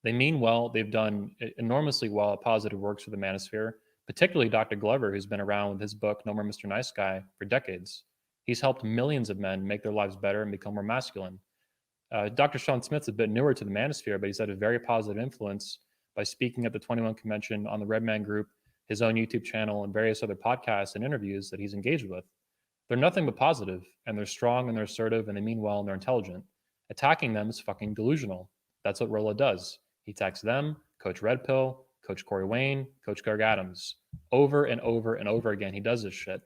They mean well. They've done enormously well at positive works for the Manosphere, particularly Dr. Glover, who's been around with his book, No More Mr. Nice Guy, for decades. He's helped millions of men make their lives better and become more masculine. Dr. Sean Smith's a bit newer to the Manosphere, but he's had a very positive influence by speaking at the 21 Convention, on the Red Man Group, his own YouTube channel, and various other podcasts and interviews that he's engaged with. They're nothing but positive, and they're strong, and they're assertive, and they mean well, and they're intelligent. Attacking them is fucking delusional. That's what Rollo does. He attacks them, Coach Red Pill, Coach Corey Wayne, Coach Greg Adams. Over and over and over again, he does this shit.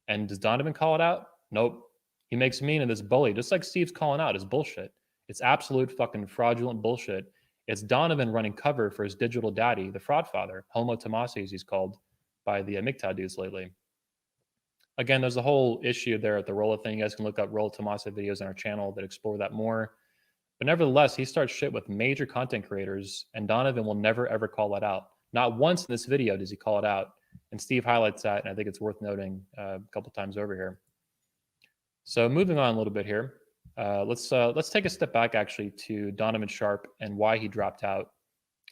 And does Donovan call it out? Nope. He makes mean of this bully, just like Steve's calling out his bullshit. It's absolute fucking fraudulent bullshit. It's Donovan running cover for his digital daddy, the Fraud Father, Homo Tomasi, as he's called by the MGTOW dudes lately. Again, there's a whole issue there at the Rollo thing. You guys can look up Rollo Tomasi videos on our channel that explore that more. But nevertheless, he starts shit with major content creators, and Donovan will never, ever call that out. Not once in this video does he call it out. And Steve highlights that, and I think it's worth noting a couple times over here. So moving on a little bit here, let's take a step back actually to Donovan Sharpe and why he dropped out.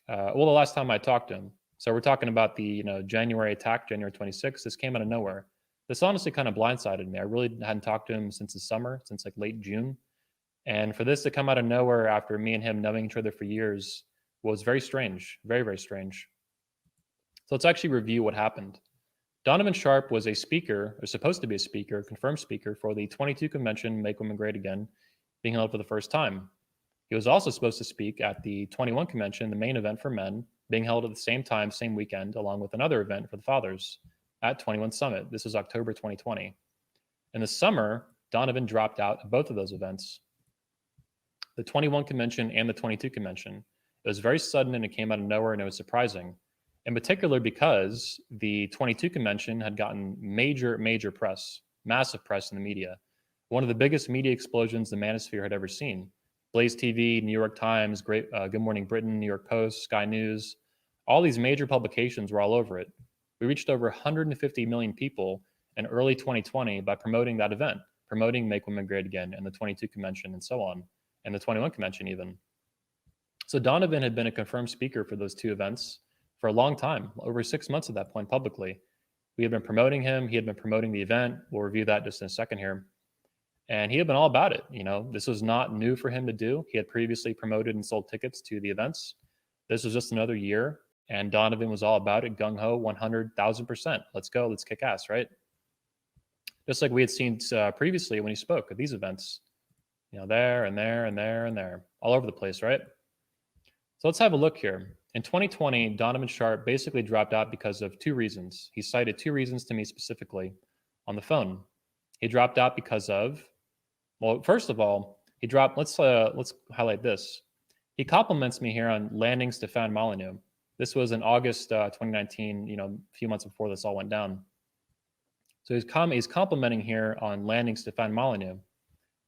The last time I talked to him. So we're talking about the January attack, January 26th. This came out of nowhere. This honestly kind of blindsided me. I really hadn't talked to him since the summer, since like late June. And for this to come out of nowhere after me and him knowing each other for years was very strange, very, very strange. So let's actually review what happened. Donovan Sharpe was a speaker, or supposed to be a speaker, confirmed speaker for the 22 convention, Make Women Great Again, being held for the first time. He was also supposed to speak at the 21 convention, the main event for men, being held at the same time, same weekend, along with another event for the fathers at 21 Summit. This was October 2020. In the summer, Donovan dropped out of both of those events, the 21 convention and the 22 convention. It was very sudden and it came out of nowhere, and it was surprising. In particular because the 22 convention had gotten major press, massive press in the media. One of the biggest media explosions the Manosphere had ever seen. Blaze TV, New York Times, Good Morning Britain, New York Post, Sky News, all these major publications were all over it. We reached over 150 million people in early 2020 by promoting that event, promoting Make Women Great Again and the 22 convention and so on, and the 21 convention even. So Donovan had been a confirmed speaker for those two events for a long time, over 6 months at that point publicly. We had been promoting him. He had been promoting the event. We'll review that just in a second here. And he had been all about it. This was not new for him to do. He had previously promoted and sold tickets to the events. This was just another year. And Donovan was all about it, gung-ho, 100,000%. Let's go. Let's kick ass, right? Just like we had seen previously when he spoke at these events. There and there and there and there. All over the place, right? So let's have a look here. In 2020, Donovan Sharpe basically dropped out because of two reasons. He cited two reasons to me specifically on the phone. He dropped out because of, first of all, he dropped, let's highlight this. He compliments me here on landing Stefan Molyneux. This was in August 2019, a few months before this all went down. So he's complimenting here on landing Stefan Molyneux,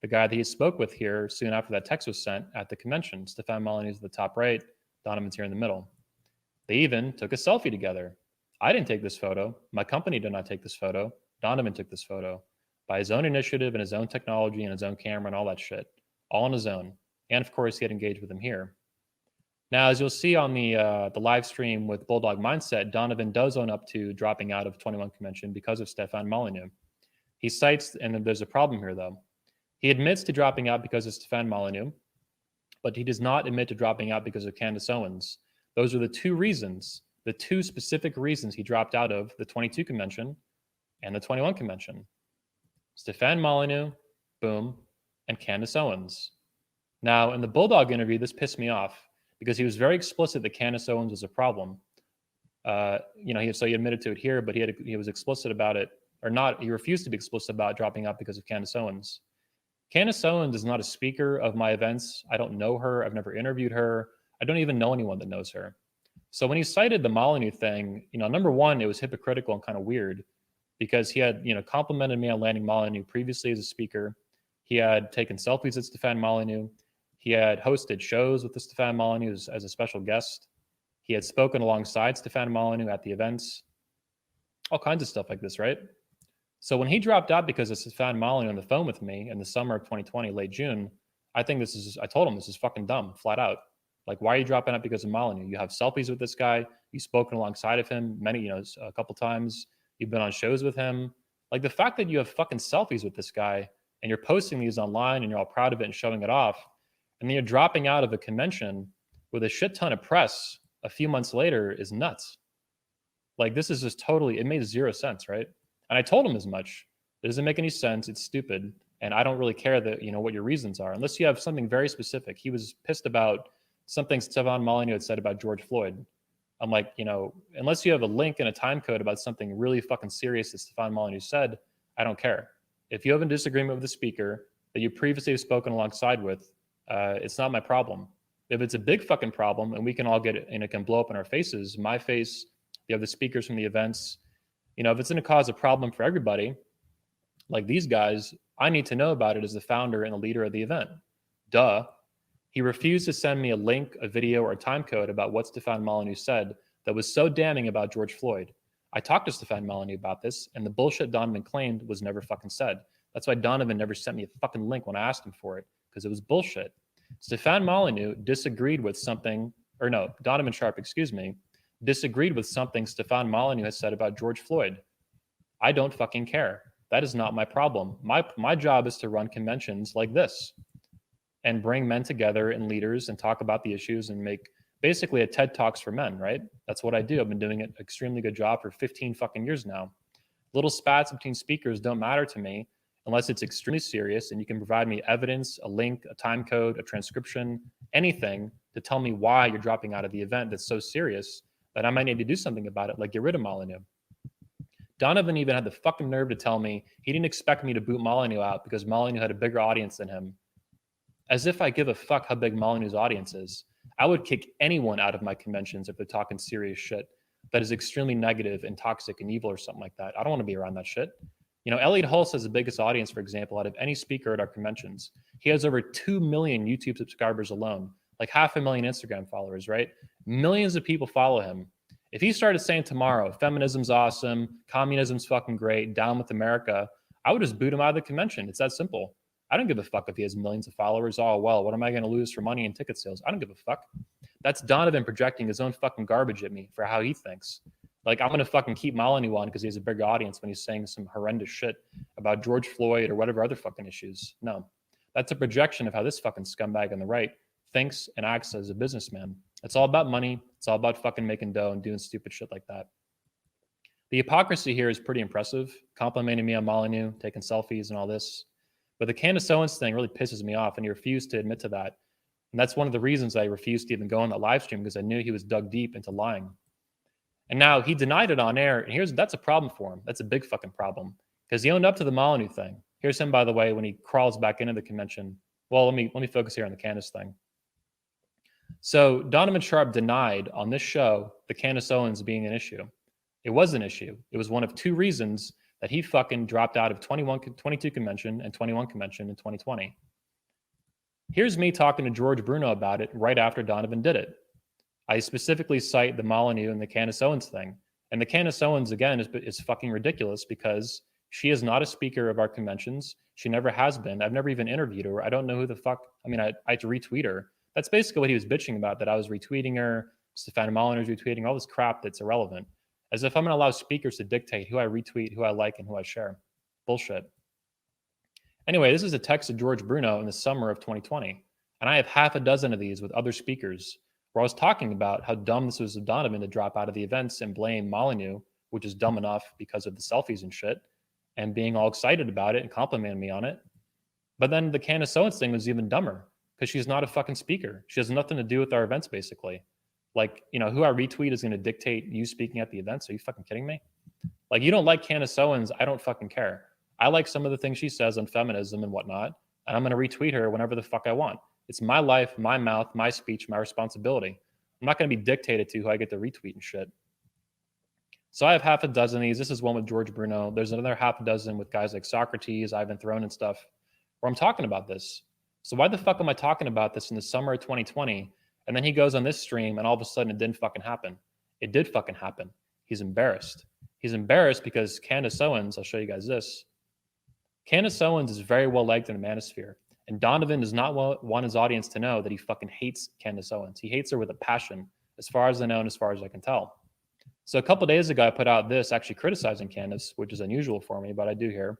the guy that he spoke with here soon after that text was sent at the convention. Stefan Molyneux is at the top right, Donovan's here in the middle. They even took a selfie together. I didn't take this photo. My company did not take this photo. Donovan took this photo by his own initiative and his own technology and his own camera and all that shit, all on his own. And of course, he had engaged with him here. Now, as you'll see on the live stream with Bulldog Mindset, Donovan does own up to dropping out of 21 convention because of Stefan Molyneux. He cites, and there's a problem here though. He admits to dropping out because of Stefan Molyneux, but he does not admit to dropping out because of Candace Owens. Those are the two reasons the two specific reasons he dropped out of the 22 convention and the 21 convention. Stefan Molyneux, boom, and Candace Owens. Now, in the Bulldog interview, this pissed me off because he was very explicit that Candace Owens was a problem. He admitted to it here, but he was explicit about it, or not. He refused to be explicit about dropping out because of Candace Owens. Candace Owens is not a speaker of my events. I don't know her. I've never interviewed her. I don't even know anyone that knows her. So when he cited the Molyneux thing, number one, it was hypocritical and kind of weird because he had, complimented me on landing Molyneux previously as a speaker. He had taken selfies at Stefan Molyneux. He had hosted shows with the Stefan Molyneux as a special guest. He had spoken alongside Stefan Molyneux at the events. All kinds of stuff like this, right? So when he dropped out because of Stefan Molyneux on the phone with me in the summer of 2020, late June, I told him this is fucking dumb, flat out. Like, why are you dropping out because of Molyneux? You have selfies with this guy. You've spoken alongside of him a couple times. You've been on shows with him. Like, the fact that you have fucking selfies with this guy and you're posting these online and you're all proud of it and showing it off, and then you're dropping out of a convention with a shit ton of press a few months later is nuts. Like, this is just totally, it made zero sense, right? And I told him as much. It doesn't make any sense. It's stupid. And I don't really care that, what your reasons are, unless you have something very specific. He was pissed about something Stefan Molyneux had said about George Floyd. I'm like, unless you have a link and a time code about something really fucking serious that Stefan Molyneux said, I don't care. If you have a disagreement with the speaker that you previously have spoken alongside with, it's not my problem. If it's a big fucking problem and we can all get it and it can blow up in our faces, my face, you have the speakers from the events, if it's going to cause a problem for everybody, like these guys, I need to know about it as the founder and the leader of the event. Duh. He refused to send me a link, a video, or a time code about what Stefan Molyneux said that was so damning about George Floyd. I talked to Stefan Molyneux about this, and the bullshit Donovan claimed was never fucking said. That's why Donovan never sent me a fucking link when I asked him for it, because it was bullshit. Stefan Molyneux disagreed with something, Donovan Sharp, disagreed with something Stefan Molyneux has said about George Floyd. I don't fucking care. That is not my problem. My job is to run conventions like this and bring men together and leaders and talk about the issues and make basically a TED Talks for men, right? That's what I do. I've been doing an extremely good job for 15 fucking years now. Little spats between speakers don't matter to me unless it's extremely serious and you can provide me evidence, a link, a time code, a transcription, anything to tell me why you're dropping out of the event that's so serious that I might need to do something about it, like get rid of Molyneux. Donovan even had the fucking nerve to tell me he didn't expect me to boot Molyneux out because Molyneux had a bigger audience than him. As if I give a fuck how big Molyneux's audience is. I would kick anyone out of my conventions if they're talking serious shit that is extremely negative and toxic and evil or something like that. I don't want to be around that shit. Elliot Hulse has the biggest audience, for example, out of any speaker at our conventions. He has over 2 million YouTube subscribers alone, like 500,000 Instagram followers, right? Millions of people follow him. If he started saying tomorrow, feminism's awesome, communism's fucking great, down with America, I would just boot him out of the convention. It's that simple. I don't give a fuck if he has millions of followers. Oh, well, what am I going to lose for money and ticket sales? I don't give a fuck. That's Donovan projecting his own fucking garbage at me for how he thinks. Like, I'm going to fucking keep Molyneux on because he has a big audience when he's saying some horrendous shit about George Floyd or whatever other fucking issues. No, that's a projection of how this fucking scumbag on the right thinks and acts as a businessman. It's all about money. It's all about fucking making dough and doing stupid shit like that. The hypocrisy here is pretty impressive, complimenting me on Molyneux, taking selfies and all this. But the Candace Owens thing really pisses me off, and he refused to admit to that. And that's one of the reasons I refused to even go on that live stream, because I knew he was dug deep into lying. And now he denied it on air, and that's a problem for him. That's a big fucking problem, because he owned up to the Molyneux thing. Here's him, by the way, when he crawls back into the convention. Well, let me focus here on the Candace thing. So Donovan Sharp denied on this show the Candace Owens being an issue. It was an issue. It was one of two reasons that he fucking dropped out of 22 convention and 21 convention in 2020. Here's me talking to George Bruno about it right after Donovan did it. I specifically cite the Molyneux and the Candace Owens thing. And the Candace Owens, again, is fucking ridiculous because she is not a speaker of our conventions. She never has been. I've never even interviewed her. I don't know who the fuck. I mean, I had to retweet her. That's basically what he was bitching about, that I was retweeting her, Stefan Molyneux was retweeting, all this crap that's irrelevant. As if I'm going to allow speakers to dictate who I retweet, who I like, and who I share. Bullshit. Anyway, this is a text to George Bruno in the summer of 2020. And I have half a dozen of these with other speakers where I was talking about how dumb this was of Donovan to drop out of the events and blame Molyneux, which is dumb enough because of the selfies and shit, and being all excited about it and complimenting me on it. But then the Candace Owens thing was even dumber because she's not a fucking speaker. She has nothing to do with our events, basically. Like, you know, who I retweet is going to dictate you speaking at the events. Are you fucking kidding me? Like, you don't like Candace Owens. I don't fucking care. I like some of the things she says on feminism and whatnot, and I'm going to retweet her whenever the fuck I want. It's my life, my mouth, my speech, my responsibility. I'm not going to be dictated to who I get to retweet and shit. So I have half a dozen of these. This is one with George Bruno. There's another half a dozen with guys like Socrates, Ivan Throne and stuff, where I'm talking about this. So why the fuck am I talking about this in the summer of 2020? And then he goes on this stream and all of a sudden it didn't fucking happen. It did fucking happen. He's embarrassed. He's embarrassed because Candace Owens, I'll show you guys this. Candace Owens is very well liked in the manosphere. And Donovan does not want his audience to know that he fucking hates Candace Owens. He hates her with a passion, as far as I know and as far as I can tell. So a couple of days ago, I put out this actually criticizing Candace, which is unusual for me, but I do here.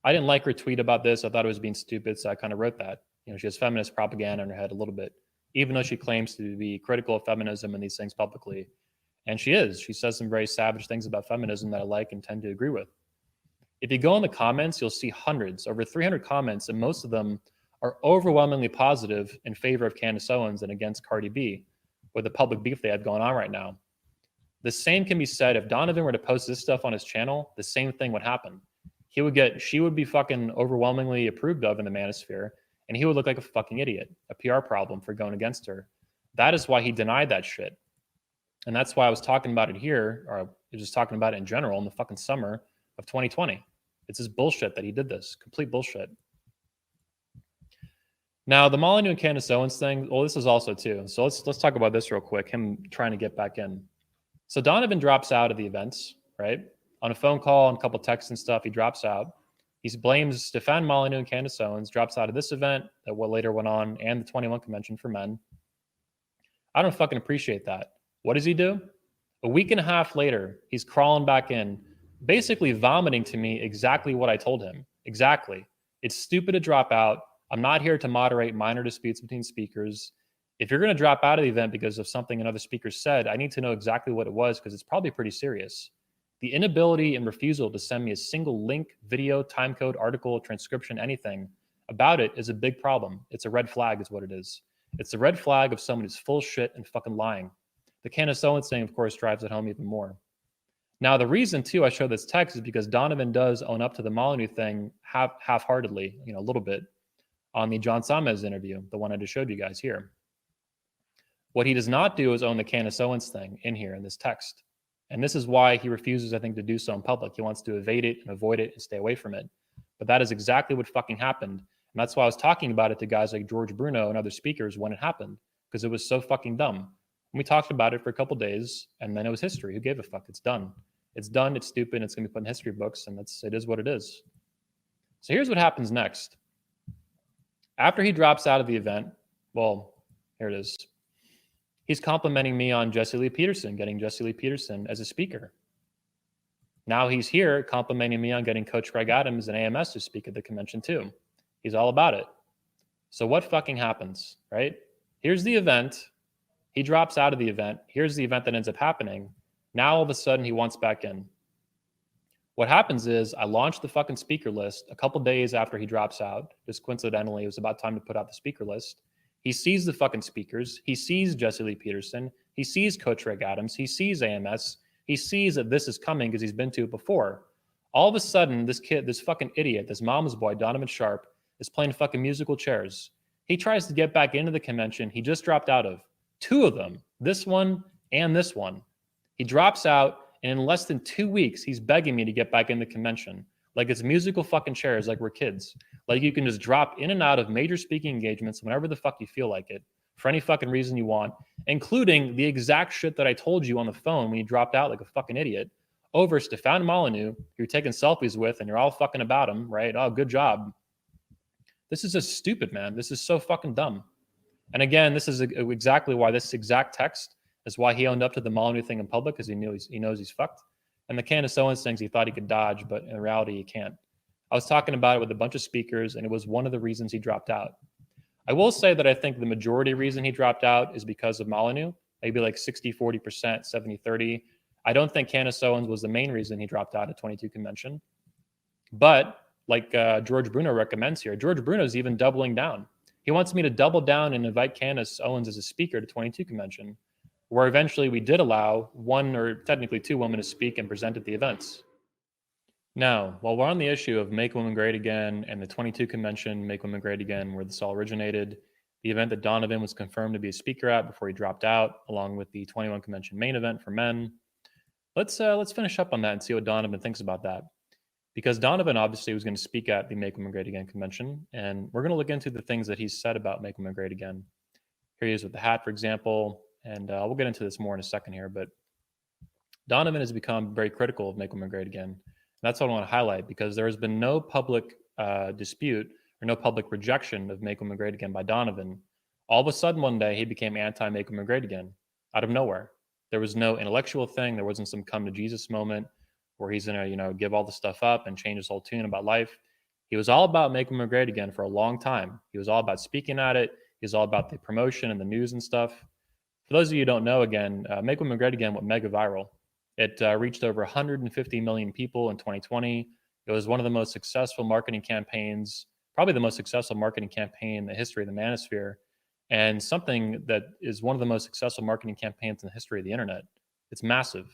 I didn't like her tweet about this. I thought it was being stupid, so I kind of wrote that. You know, she has feminist propaganda in her head a little bit, even though she claims to be critical of feminism and these things publicly. And she is. She says some very savage things about feminism that I like and tend to agree with. If you go in the comments, you'll see hundreds, over 300 comments, and most of them are overwhelmingly positive in favor of Candace Owens and against Cardi B, with the public beef they have going on right now. The same can be said if Donovan were to post this stuff on his channel, the same thing would happen. She would be fucking overwhelmingly approved of in the manosphere, and he would look like a fucking idiot, a PR problem for going against her. That is why he denied that shit. And that's why I was talking about it here, or just talking about it in general in the fucking summer of 2020. It's his bullshit that he did this. Complete bullshit. Now, the Molyneux and Candace Owens thing, well, this is also too. So let's talk about this real quick, him trying to get back in. So Donovan drops out of the events, right? On a phone call and a couple texts and stuff, he drops out. He blames Stefan Molyneux and Candace Owens, drops out of this event that what later went on, and the 21 Convention for Men. I don't fucking appreciate that. What does he do? A week and a half later, he's crawling back in, basically vomiting to me exactly what I told him. Exactly. It's stupid to drop out. I'm not here to moderate minor disputes between speakers. If you're going to drop out of the event because of something another speaker said, I need to know exactly what it was because it's probably pretty serious. The inability and refusal to send me a single link, video, timecode, article, transcription, anything about it is a big problem. It's a red flag is what it is. It's a red flag of someone who's full shit and fucking lying. The Candace Owens thing, of course, drives it home even more. Now, the reason, too, I show this text is because Donovan does own up to the Molyneux thing half-heartedly, a little bit, on the John Samez interview, the one I just showed you guys here. What he does not do is own the Candace Owens thing in here in this text. And this is why he refuses, I think, to do so in public. He wants to evade it and avoid it and stay away from it. But that is exactly what fucking happened. And that's why I was talking about it to guys like George Bruno and other speakers when it happened, because it was so fucking dumb. And we talked about it for a couple days, and then it was history. Who gave a fuck? It's done. It's done. It's stupid. It's going to be put in history books, and it is what it is. So here's what happens next. After he drops out of the event, well, here it is. He's complimenting me on Jesse Lee Peterson, getting Jesse Lee Peterson as a speaker. Now he's here complimenting me on getting Coach Greg Adams and AMS to speak at the convention too. He's all about it. So what fucking happens, right? Here's the event. He drops out of the event. Here's the event that ends up happening. Now all of a sudden he wants back in. What happens is I launched the fucking speaker list a couple days after he drops out. Just coincidentally, it was about time to put out the speaker list. He sees the fucking speakers. He sees Jesse Lee Peterson. He sees Coach Greg Adams. He sees AMS. He sees that this is coming because he's been to it before. All of a sudden, this kid, this fucking idiot, this mama's boy, Donovan Sharp, is playing fucking musical chairs. He tries to get back into the convention he just dropped out of. Two of them, this one and this one. He drops out, and in less than 2 weeks, he's begging me to get back in the convention. Like it's musical fucking chairs, like we're kids. Like you can just drop in and out of major speaking engagements whenever the fuck you feel like it, for any fucking reason you want, including the exact shit that I told you on the phone when you dropped out like a fucking idiot over Stefan Molyneux, who you're taking selfies with and you're all fucking about him, right? Oh, good job. This is just stupid, man. This is so fucking dumb. And again, this is exactly why this exact text is why he owned up to the Molyneux thing in public, because he knows he's fucked. And the Candace Owens things he thought he could dodge, but in reality he can't. I was talking about it with a bunch of speakers, and it was one of the reasons he dropped out. I will say that I think the majority reason he dropped out is because of Molyneux, maybe like 60-40%, 70-30. I don't think Candace Owens was the main reason he dropped out at 22 convention. But like George Bruno recommends here, George Bruno's even doubling down. He wants me to double down and invite Candace Owens as a speaker to 22 convention, where eventually we did allow one or technically two women to speak and present at the events. Now, while we're on the issue of Make Women Great Again and the 22 convention, Make Women Great Again, where this all originated, the event that Donovan was confirmed to be a speaker at before he dropped out, along with the 21 convention main event for men. Let's finish up on that and see what Donovan thinks about that. Because Donovan obviously was going to speak at the Make Women Great Again convention, and we're going to look into the things that he's said about Make Women Great Again. Here he is with the hat, for example, and we'll get into this more in a second here, but Donovan has become very critical of Make Women Great Again. And that's what I want to highlight, because there has been no public dispute or no public rejection of Make Women Great Again by Donovan. All of a sudden one day he became anti-Make Women Great Again out of nowhere. There was no intellectual thing. There wasn't some come to Jesus moment where he's going to, give all the stuff up and change his whole tune about life. He was all about Make Women Great Again for a long time. He was all about speaking at it. He was all about the promotion and the news and stuff. For those of you who don't know, again, Make Women Great Again went mega viral. It reached over 150 million people in 2020. It was one of the most successful marketing campaigns, probably the most successful marketing campaign in the history of the manosphere, and something that is one of the most successful marketing campaigns in the history of the internet. It's massive.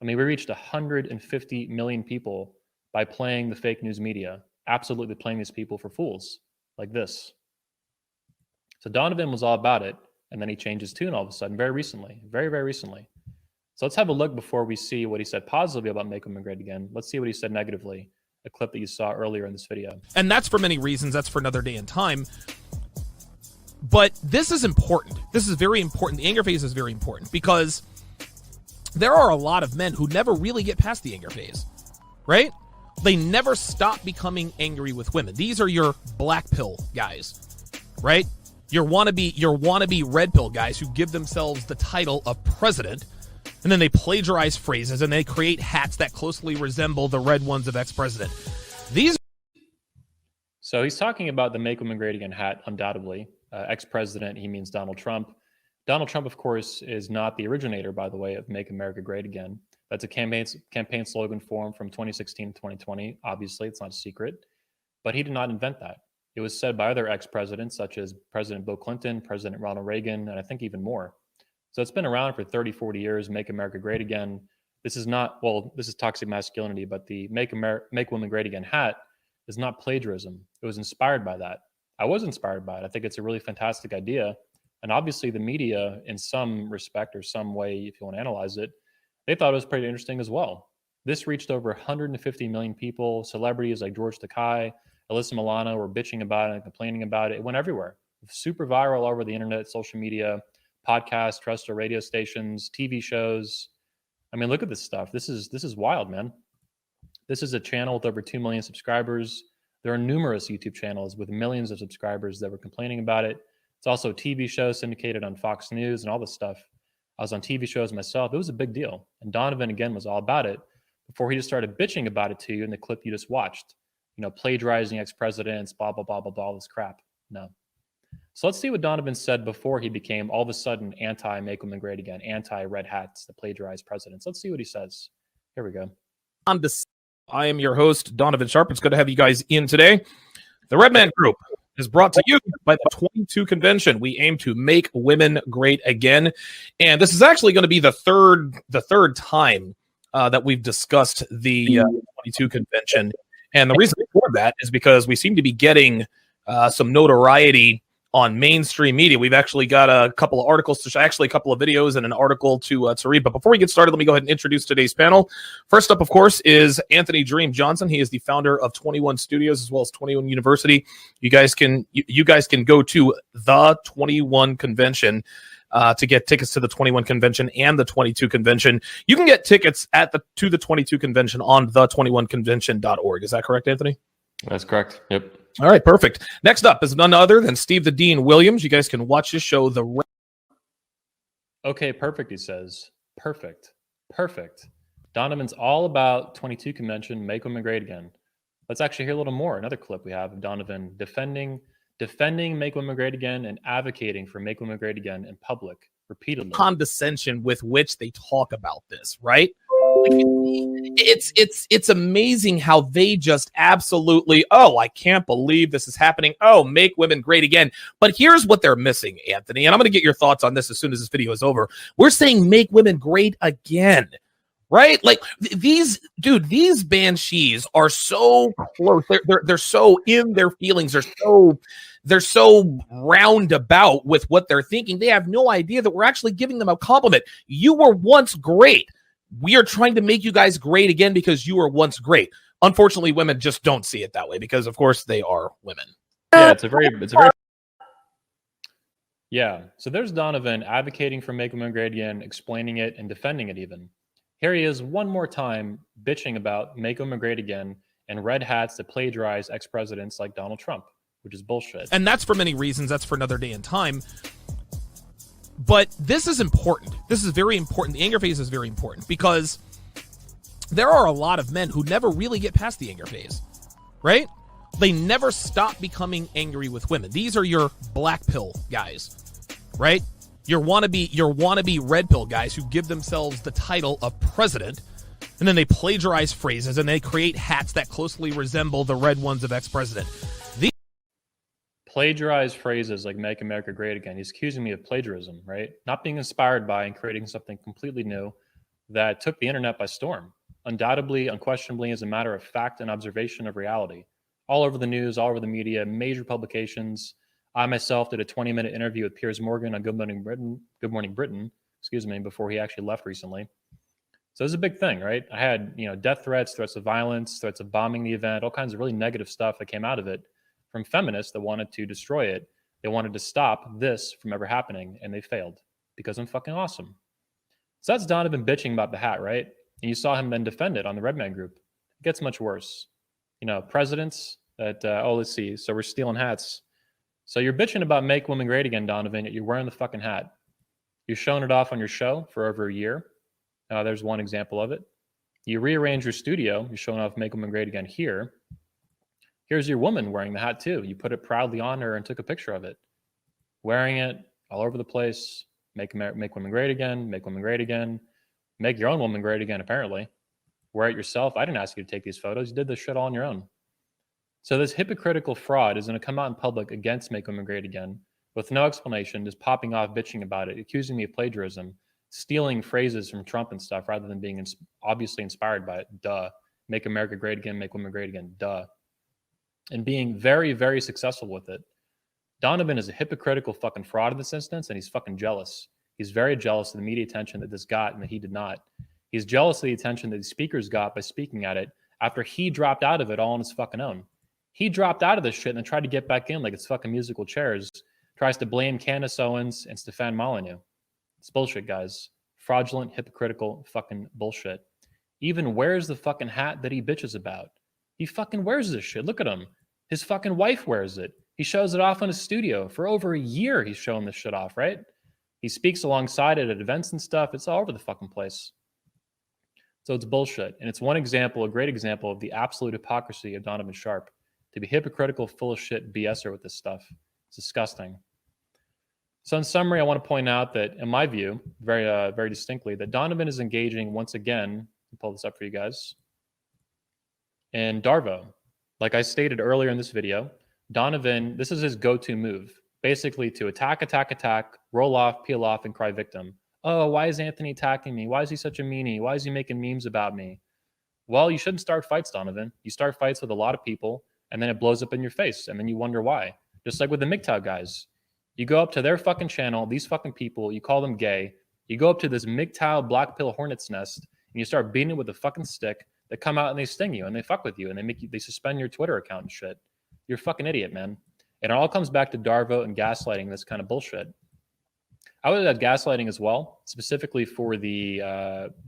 I mean, we reached 150 million people by playing the fake news media, absolutely playing these people for fools like this. So Donovan was all about it, and then he changed his tune all of a sudden very recently, very, very recently. So let's have a look before we see what he said positively about Make Women Great Again. Let's see what he said negatively, a clip that you saw earlier in this video. And that's for many reasons. That's for another day and time. But this is important. This is very important. The anger phase is very important because there are a lot of men who never really get past the anger phase, right? They never stop becoming angry with women. These are your black pill guys, right? Your wannabe red pill guys who give themselves the title of president, and then they plagiarize phrases and they create hats that closely resemble the red ones of ex-president. So he's talking about the Make Women Great Again hat, undoubtedly. Ex-president, he means Donald Trump. Donald Trump, of course, is not the originator, by the way, of Make America Great Again. That's a campaign slogan formed from 2016 to 2020. Obviously, it's not a secret. But he did not invent that. It was said by other ex-presidents, such as President Bill Clinton, President Ronald Reagan, and I think even more. So it's been around for 30, 40 years, Make America Great Again. This is not, well, this is toxic masculinity, but the Make Women Great Again hat is not plagiarism. It was inspired by that. I was inspired by it. I think it's a really fantastic idea. And obviously the media, in some respect or some way, if you want to analyze it, they thought it was pretty interesting as well. This reached over 150 million people. Celebrities like George Takei, Alyssa Milano were bitching about it and complaining about it. It went everywhere. Super viral all over the internet, social media, podcasts, terrestrial radio stations, TV shows. I mean, look at this stuff. This is wild, man. This is a channel with over 2 million subscribers. There are numerous YouTube channels with millions of subscribers that were complaining about it. It's also a TV show syndicated on Fox News and all this stuff. I was on TV shows myself. It was a big deal. And Donovan, again, was all about it before he just started bitching about it to you in the clip you just watched. Plagiarizing ex-presidents, blah, blah, blah, blah, blah, all this crap. No. So let's see what Donovan said before he became all of a sudden anti-Make Women Great Again, anti-red hats that plagiarize presidents. Let's see what he says. Here we go. I am your host, Donovan Sharp. It's good to have you guys in today. The Red Man Group is brought to you by the 22 convention. We aim to make women great again. And this is actually going to be the third time that we've discussed the 22 convention. And the reason for that is because we seem to be getting some notoriety on mainstream media. We've actually got a couple of articles, a couple of videos and an article to read. But before we get started, let me go ahead and introduce today's panel. First up, of course, is Anthony Dream Johnson. He is the founder of 21 Studios as well as 21 University. You guys can go to the 21 convention to get tickets to the 21 convention and the 22 convention. You can get tickets to the 22 convention on the21convention.org. Is that correct, Anthony? That's correct. Yep. All right, perfect. Next up is none other than Steve the Dean Williams. You guys can watch his show, Okay, perfect, he says. Perfect. Donovan's all about 22 convention, Make Women Great Again. Let's actually hear a little more. Another clip we have of Donovan defending defending Make Women Great Again and advocating for Make Women Great Again in public repeatedly. Condescension with which they talk about this, right? Like, it's amazing how they just absolutely, oh, I can't believe this is happening. Oh, make women great again. But here's what they're missing, Anthony, and I'm going to get your thoughts on this as soon as this video is over. We're saying make women great again, right? Like these banshees are so close. They're so in their feelings. They're so roundabout with what they're thinking. They have no idea that we're actually giving them a compliment. You were once great. We are trying to make you guys great again because you were once great. Unfortunately, women just don't see it that way because, of course, they are women. Yeah, it's a very yeah. So there's Donovan advocating for Make Women Great Again, explaining it and defending it even. Here he is one more time bitching about Make Women Great Again and red hats that plagiarize ex-presidents like Donald Trump, which is bullshit. And that's for many reasons. That's for another day and time. But this is important. This is very important. The anger phase is very important because there are a lot of men who never really get past the anger phase, right? They never stop becoming angry with women. These are your black pill guys, right? Your wannabe red pill guys who give themselves the title of president, and then they plagiarize phrases and they create hats that closely resemble the red ones of ex-president. Plagiarize phrases like Make America Great Again. He's accusing me of plagiarism, right? Not being inspired by and creating something completely new that took the internet by storm. Undoubtedly, unquestionably, as a matter of fact and observation of reality. All over the news, all over the media, major publications. I myself did a 20-minute interview with Piers Morgan on Good Morning Britain, before he actually left recently. So it was a big thing, right? I had, death threats, threats of violence, threats of bombing the event, all kinds of really negative stuff that came out of it from feminists that wanted to destroy it. They wanted to stop this from ever happening, and they failed because I'm fucking awesome. So that's Donovan bitching about the hat, right? And you saw him then defend it on the Redman group. It gets much worse. Presidents that, let's see. So we're stealing hats. So you're bitching about Make Women Great Again, Donovan, yet you're wearing the fucking hat. You're showing it off on your show for over a year. There's one example of it. You rearrange your studio. You're showing off Make Women Great Again here. Here's your woman wearing the hat too. You put it proudly on her and took a picture of it. Wearing it all over the place. Make women great again. Make women great again. Make your own woman great again, apparently. Wear it yourself. I didn't ask you to take these photos. You did this shit all on your own. So this hypocritical fraud is going to come out in public against Make Women Great Again with no explanation, just popping off, bitching about it, accusing me of plagiarism, stealing phrases from Trump and stuff rather than being obviously inspired by it. Duh. Make America great again. Make women great again. Duh. And being very, very successful with it. Donovan is a hypocritical fucking fraud in this instance, and he's fucking jealous. He's very jealous of the media attention that this got and that he did not. He's jealous of the attention that the speakers got by speaking at it after he dropped out of it all on his fucking own. He dropped out of this shit and then tried to get back in like it's fucking musical chairs, tries to blame Candace Owens and Stefan Molyneux. It's bullshit, guys. Fraudulent, hypocritical fucking bullshit. Even wears the fucking hat that he bitches about. He fucking wears this shit. Look at him. His fucking wife wears it. He shows it off in his studio. For over a year, he's showing this shit off, right? He speaks alongside it at events and stuff. It's all over the fucking place. So it's bullshit. And it's one example, a great example of the absolute hypocrisy of Donovan Sharp. To be hypocritical, full of shit BSer with this stuff. It's disgusting. So in summary, I want to point out that, in my view, very distinctly, that Donovan is engaging once again, I'll pull this up for you guys, in Darvo. Like I stated earlier in this video, Donovan, this is his go-to move. Basically to attack, roll off, peel off, and cry victim. Oh, why is Anthony attacking me? Why is he such a meanie? Why is he making memes about me? Well, you shouldn't start fights, Donovan. You start fights with a lot of people, and then it blows up in your face, and then you wonder why. Just like with the MGTOW guys. You go up to their fucking channel, these fucking people, you call them gay. You go up to this MGTOW black pill hornet's nest, and you start beating it with a fucking stick. They come out and they sting you and they fuck with you and they suspend your Twitter account and shit. You're a fucking idiot, man. And it all comes back to Darvo and gaslighting, this kind of bullshit. I would add gaslighting as well, specifically for the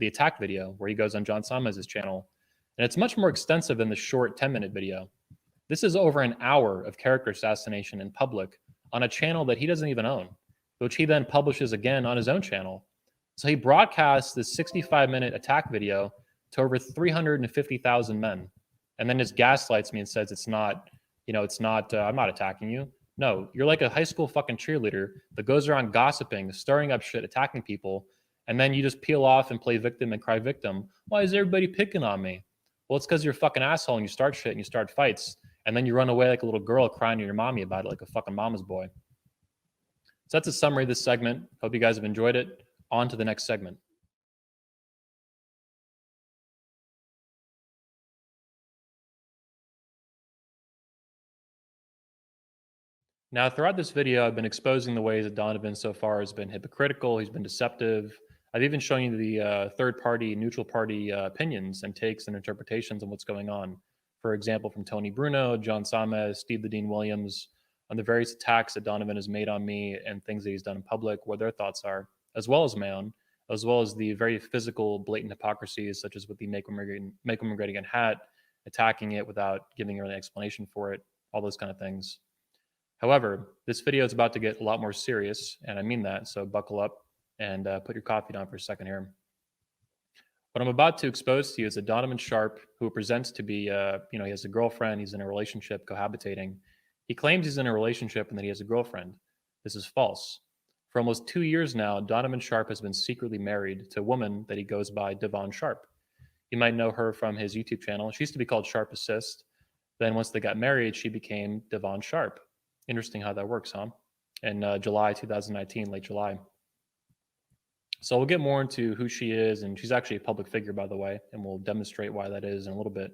attack video where he goes on John Samez's channel. And it's much more extensive than the short 10-minute video. This is over an hour of character assassination in public on a channel that he doesn't even own, which he then publishes again on his own channel. So he broadcasts this 65-minute attack video to over 350,000 men. And then just gaslights me and says, I'm not attacking you. No, you're like a high school fucking cheerleader that goes around gossiping, stirring up shit, attacking people, and then you just peel off and play victim and cry victim. Why is everybody picking on me? Well, it's because you're a fucking asshole and you start shit and you start fights, and then you run away like a little girl crying to your mommy about it like a fucking mama's boy. So that's a summary of this segment. Hope you guys have enjoyed it. On to the next segment. Now, throughout this video, I've been exposing the ways that Donovan so far has been hypocritical. He's been deceptive. I've even shown you the third-party, neutral party opinions and takes and interpretations on what's going on. For example, from Tony Bruno, John Sames, Steve the Dean Williams, on the various attacks that Donovan has made on me and things that he's done in public, what their thoughts are, as well as my own, as well as the very physical, blatant hypocrisies, such as with the Make Women Great Again hat, attacking it without giving an explanation for it, all those kind of things. However, this video is about to get a lot more serious, and I mean that, so buckle up and put your coffee down for a second here. What I'm about to expose to you is a Donovan Sharp who presents to be, he has a girlfriend, he's in a relationship, cohabitating. He claims he's in a relationship and that he has a girlfriend. This is false. For almost 2 years now, Donovan Sharp has been secretly married to a woman that he goes by Devon Sharp. You might know her from his YouTube channel. She used to be called Sharp Assist. Then once they got married, she became Devon Sharp. Interesting how that works, huh? In July 2019, late July. So we'll get more into who she is, and she's actually a public figure, by the way, and we'll demonstrate why that is in a little bit.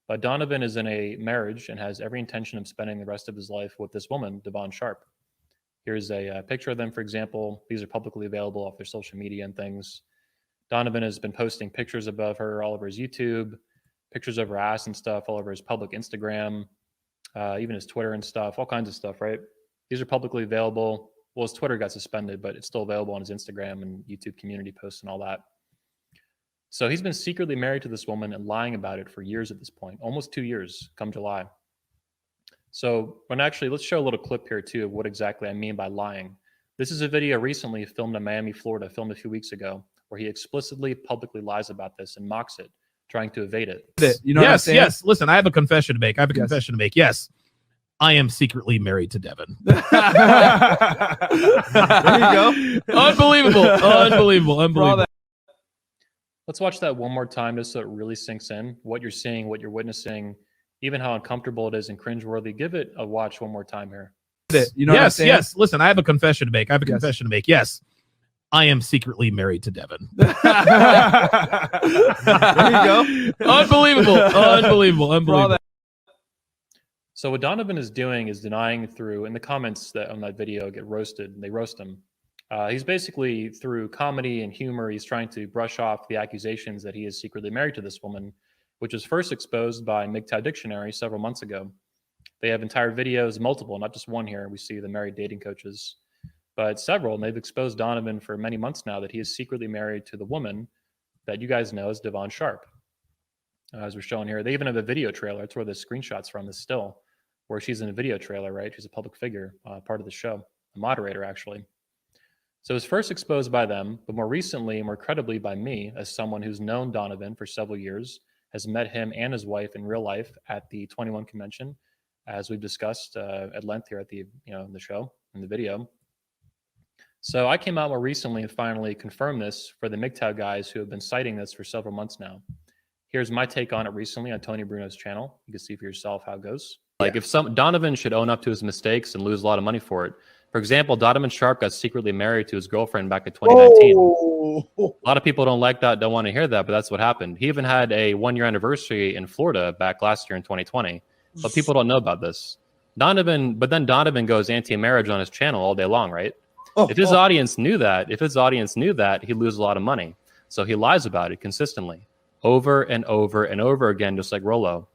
But Donovan is in a marriage and has every intention of spending the rest of his life with this woman, Devon Sharp. Here's a picture of them, for example. These are publicly available off their social media and things. Donovan has been posting pictures of her all over his YouTube, pictures of her ass and stuff all over his public Instagram, even his Twitter and stuff, all kinds of stuff, right? These are publicly available. Well, his Twitter got suspended, but it's still available on his Instagram and YouTube community posts and all that. So he's been secretly married to this woman and lying about it for years at this point, almost 2 years come July. So let's show a little clip here too of what exactly I mean by lying. This is a video recently filmed in Miami, Florida, filmed a few weeks ago, where he explicitly publicly lies about this and mocks it, trying to evade it. You know what I'm saying? Yes. Listen, I have a confession to make. Confession to make. Yes, I am secretly married to Devon. There you go. Unbelievable. Let's watch that one more time just so it really sinks in. What you're seeing, what you're witnessing, even how uncomfortable it is and cringeworthy. Give it a watch one more time here. You know what I'm saying? Yes. Listen, I have a confession to make. Confession to make. Yes, I am secretly married to Devon. There you go. Unbelievable. So what Donovan is doing is denying through, in the comments that on that video get roasted, they roast him. He's basically, through comedy and humor, he's trying to brush off the accusations that he is secretly married to this woman, which was first exposed by MGTOW Dictionary several months ago. They have entire videos, multiple, not just one here. We see the married dating coaches, but several, and they've exposed Donovan for many months now that he is secretly married to the woman that you guys know as Devon Sharp. As we're showing here, they even have a video trailer. That's where the screenshot's from, is still, where she's in a video trailer, right? She's a public figure, part of the show, a moderator, actually. So it was first exposed by them, but more recently, more credibly by me, as someone who's known Donovan for several years, has met him and his wife in real life at the 21 convention, as we've discussed at length here at the the show, in the video. So I came out more recently and finally confirmed this for the MGTOW guys who have been citing this for several months now. Here's my take on it recently on Tony Bruno's channel. You can see for yourself how it goes. Like, if Donovan should own up to his mistakes and lose a lot of money for it. For example, Donovan Sharp got secretly married to his girlfriend back in 2019. A lot of people don't like that, don't want to hear that, but that's what happened. He even had a 1-year anniversary in Florida back last year in 2020, but people don't know about this. But then Donovan goes anti-marriage on his channel all day long, right? If his audience knew that, he'd lose a lot of money. So he lies about it consistently, over and over and over again, just like Rollo.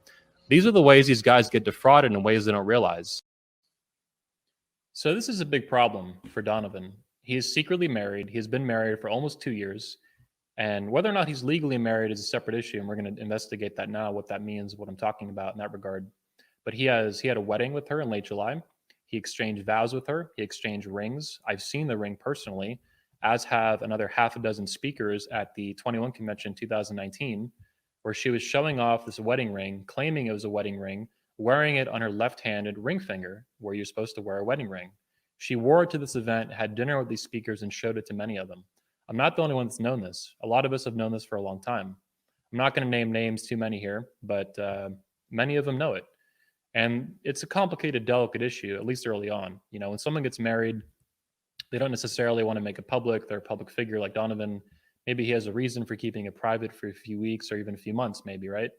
These are the ways these guys get defrauded in ways they don't realize. So this is a big problem for Donovan. He is secretly married. He has been married for almost 2 years. And whether or not he's legally married is a separate issue. And we're going to investigate that now, what that means, what I'm talking about in that regard. But he had a wedding with her in late July. He exchanged vows with her. He exchanged rings. I've seen the ring personally, as have another half a dozen speakers at the 21 convention 2019, where she was showing off this wedding ring, claiming it was a wedding ring, wearing it on her left-handed ring finger, where you're supposed to wear a wedding ring. She wore it to this event, had dinner with these speakers, and showed it to many of them. I'm not the only one that's known this. A lot of us have known this for a long time. I'm not going to name names, too many here, but many of them know it. And it's a complicated, delicate issue, at least early on. You know, when someone gets married, they don't necessarily want to make it public. They're a public figure like Donovan. Maybe he has a reason for keeping it private for a few weeks or even a few months, maybe, right?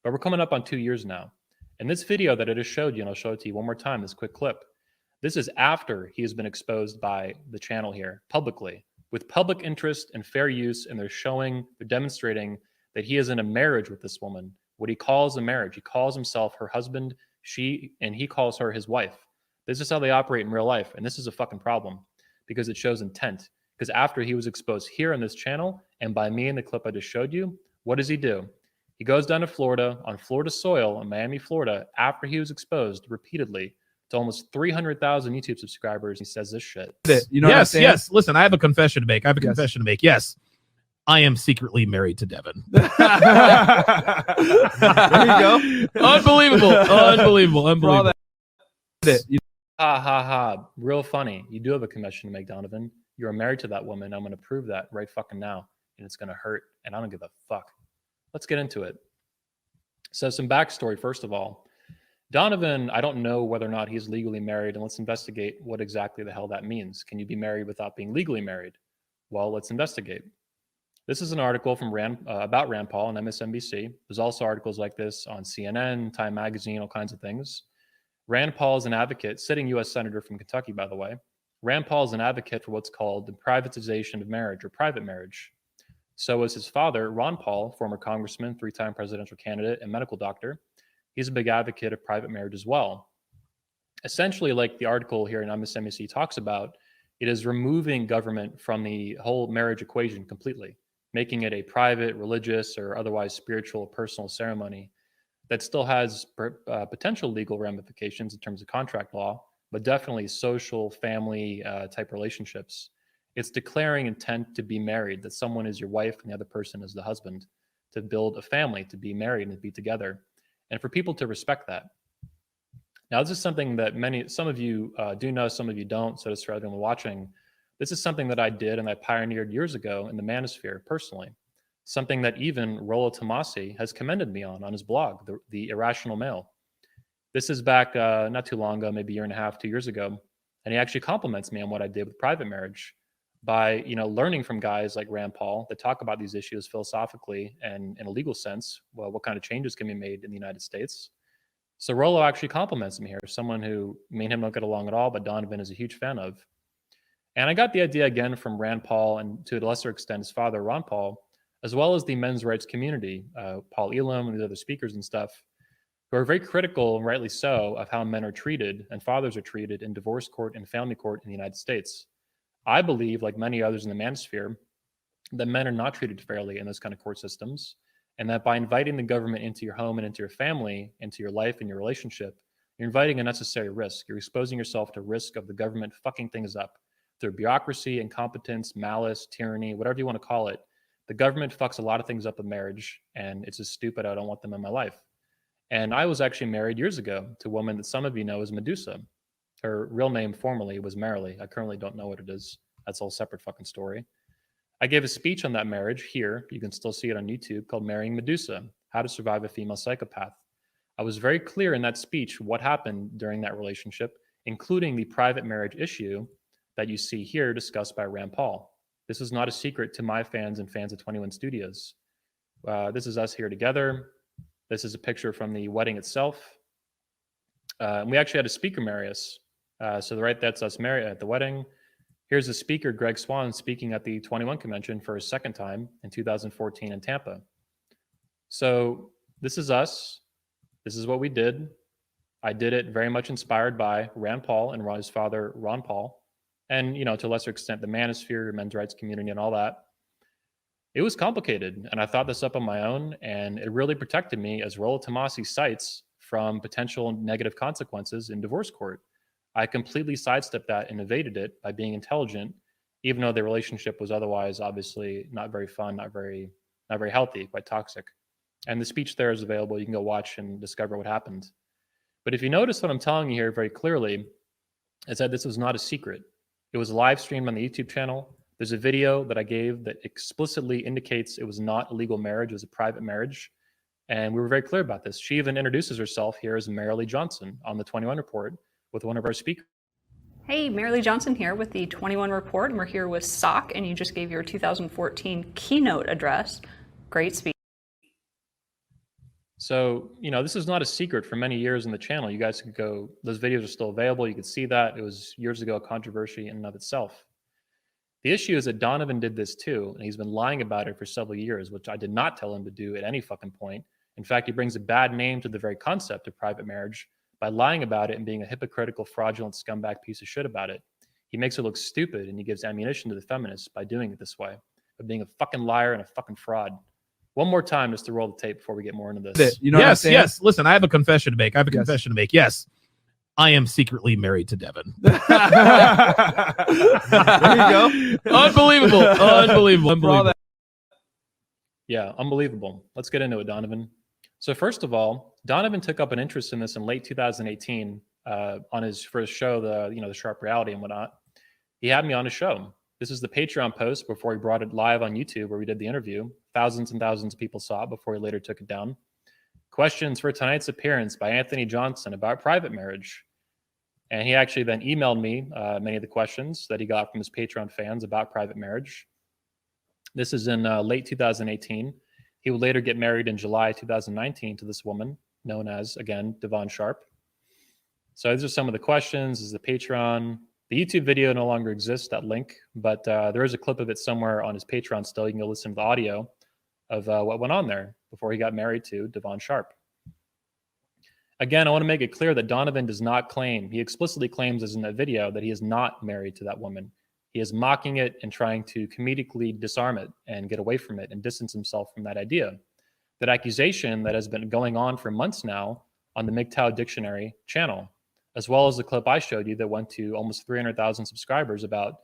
But we're coming up on 2 years now. And this video that I just showed you, and I'll show it to you one more time, this quick clip. This is after he has been exposed by the channel here publicly with public interest and fair use. And they're demonstrating that he is in a marriage with this woman, what he calls a marriage. He calls himself her husband, and he calls her his wife. This is how they operate in real life. And this is a fucking problem because it shows intent. Because after he was exposed here on this channel and by me in the clip I just showed you, what does he do? He goes down to Florida, on Florida soil, in Miami, Florida, after he was exposed repeatedly to almost 300,000 YouTube subscribers. He says this shit. You know what I'm Yes, saying? yes. Listen, I have a confession to make. Yes. Confession to make. Yes, I am secretly married to Devin. There you go. Unbelievable. Unbelievable. For all Unbelievable. that, you Ha ha ha. Real funny. You do have a confession to make, Donovan. You're married to that woman. I'm going to prove that right fucking now. And it's going to hurt. And I don't give a fuck. Let's get into it. So some backstory, first of all. Donovan, I don't know whether or not he's legally married. And let's investigate what exactly the hell that means. Can you be married without being legally married? Well, let's investigate. This is an article from about Rand Paul on MSNBC. There's also articles like this on CNN, Time Magazine, all kinds of things. Rand Paul is an advocate, sitting U.S. Senator from Kentucky, by the way. Rand Paul is an advocate for what's called the privatization of marriage or private marriage. So is his father, Ron Paul, former congressman, 3-time presidential candidate, and medical doctor. He's a big advocate of private marriage as well. Essentially, like the article here in MSNBC talks about, it is removing government from the whole marriage equation completely, making it a private, religious, or otherwise spiritual, personal ceremony that still has potential legal ramifications in terms of contract law, but definitely social, family type relationships. It's declaring intent to be married, that someone is your wife and the other person is the husband, to build a family, to be married and to be together, and for people to respect that. Now, this is something that some of you do know, some of you don't, so just for everyone watching, this is something that I did and I pioneered years ago in the manosphere personally. Something that even Rollo Tomasi has commended me on his blog, The Irrational Male. This is back not too long ago, maybe a year and a half, 2 years ago. And he actually compliments me on what I did with private marriage by, learning from guys like Rand Paul that talk about these issues philosophically and in a legal sense, well, what kind of changes can be made in the United States. So Rollo actually compliments me here, someone who me and him don't get along at all, but Donovan is a huge fan of. And I got the idea again from Rand Paul and to a lesser extent his father, Ron Paul, as well as the men's rights community, Paul Elam and the other speakers and stuff, who are very critical, and rightly so, of how men are treated and fathers are treated in divorce court and family court in the United States. I believe, like many others in the manosphere, that men are not treated fairly in those kind of court systems, and that by inviting the government into your home and into your family, into your life and your relationship, you're inviting a necessary risk. You're exposing yourself to risk of the government fucking things up through bureaucracy, incompetence, malice, tyranny, whatever you want to call it. The government fucks a lot of things up in marriage, and it's just stupid. I don't want them in my life. And I was actually married years ago to a woman that some of you know as Medusa. Her real name formerly was Marilee. I currently don't know what it is. That's a whole separate fucking story. I gave a speech on that marriage here. You can still see it on YouTube, called Marrying Medusa, How to Survive a Female Psychopath. I was very clear in that speech what happened during that relationship, including the private marriage issue that you see here discussed by Rand Paul. This is not a secret to my fans and fans of 21 Studios. This is us here together. This is a picture from the wedding itself. We actually had a speaker marry us. So that's us married at the wedding. Here's the speaker, Greg Swan, speaking at the 21 convention for his second time in 2014 in Tampa. So this is us. This is what we did. I did it very much inspired by Rand Paul and his father, Ron Paul. And, to a lesser extent, the manosphere, men's rights community, and all that. It was complicated, and I thought this up on my own, and it really protected me, as Rollo Tomasi cites, from potential negative consequences in divorce court. I completely sidestepped that and evaded it by being intelligent, even though the relationship was otherwise obviously not very fun, not very healthy, quite toxic. And the speech there is available. You can go watch and discover what happened. But if you notice what I'm telling you here very clearly, is that this was not a secret. It was live streamed on the YouTube channel. There's a video that I gave that explicitly indicates it was not a legal marriage, it was a private marriage. And we were very clear about this. She even introduces herself here as Marilee Johnson on the 21 Report with one of our speakers. Hey, Marilee Johnson here with the 21 Report, and we're here with Sock, and you just gave your 2014 keynote address. Great speech. So, this is not a secret for many years in the channel. You guys could go, those videos are still available. You could see that. It was years ago a controversy in and of itself. The issue is that Donovan did this too, and he's been lying about it for several years, which I did not tell him to do at any fucking point. In fact, he brings a bad name to the very concept of private marriage by lying about it and being a hypocritical, fraudulent scumbag piece of shit about it. He makes it look stupid, and he gives ammunition to the feminists by doing it this way, by being a fucking liar and a fucking fraud. One more time just to roll the tape before we get more into this. You know what I'm Yes, saying? yes. Listen, I have a confession to make. Yes. Confession to make. Yes, I am secretly married to Devin. There you go. Unbelievable. Unbelievable. Yeah, unbelievable. Let's get into it, Donovan. So first of all, Donovan took up an interest in this in late 2018 on his first show, the Sharp Reality and whatnot. He had me on his show. This is the Patreon post before he brought it live on YouTube where we did the interview. Thousands and thousands of people saw it before he later took it down. Questions for tonight's appearance by Anthony Johnson about private marriage. And he actually then emailed me many of the questions that he got from his Patreon fans about private marriage. This is in late 2018. He would later get married in July 2019 to this woman known as, again, Devon Sharp. So these are some of the questions. This is the Patreon. The YouTube video no longer exists, that link, but there is a clip of it somewhere on his Patreon still. You can go listen to the audio of what went on there before he got married to Devon Sharp. Again, I want to make it clear that Donovan does not claim, he explicitly claims as in that video, that he is not married to that woman. He is mocking it and trying to comedically disarm it and get away from it and distance himself from that idea. That accusation that has been going on for months now on the MGTOW Dictionary channel, as well as the clip I showed you that went to almost 300,000 subscribers about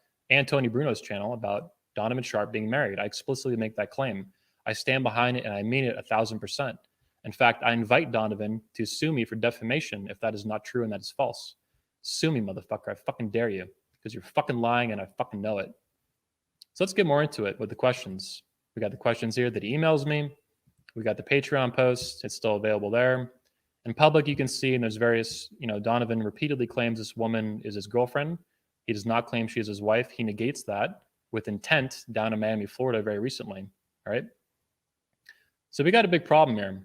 Tony Bruno's channel about Donovan Sharp being married. I explicitly make that claim. I stand behind it and I mean it 1,000%. In fact, I invite Donovan to sue me for defamation if that is not true and that is false. Sue me, motherfucker. I fucking dare you because you're fucking lying and I fucking know it. So let's get more into it with the questions. We got the questions here that he emails me. We got the Patreon post. It's still available there. In public, you can see, and there's various, Donovan repeatedly claims this woman is his girlfriend. He does not claim she is his wife. He negates that with intent down in Miami, Florida very recently. All right. So we got a big problem here.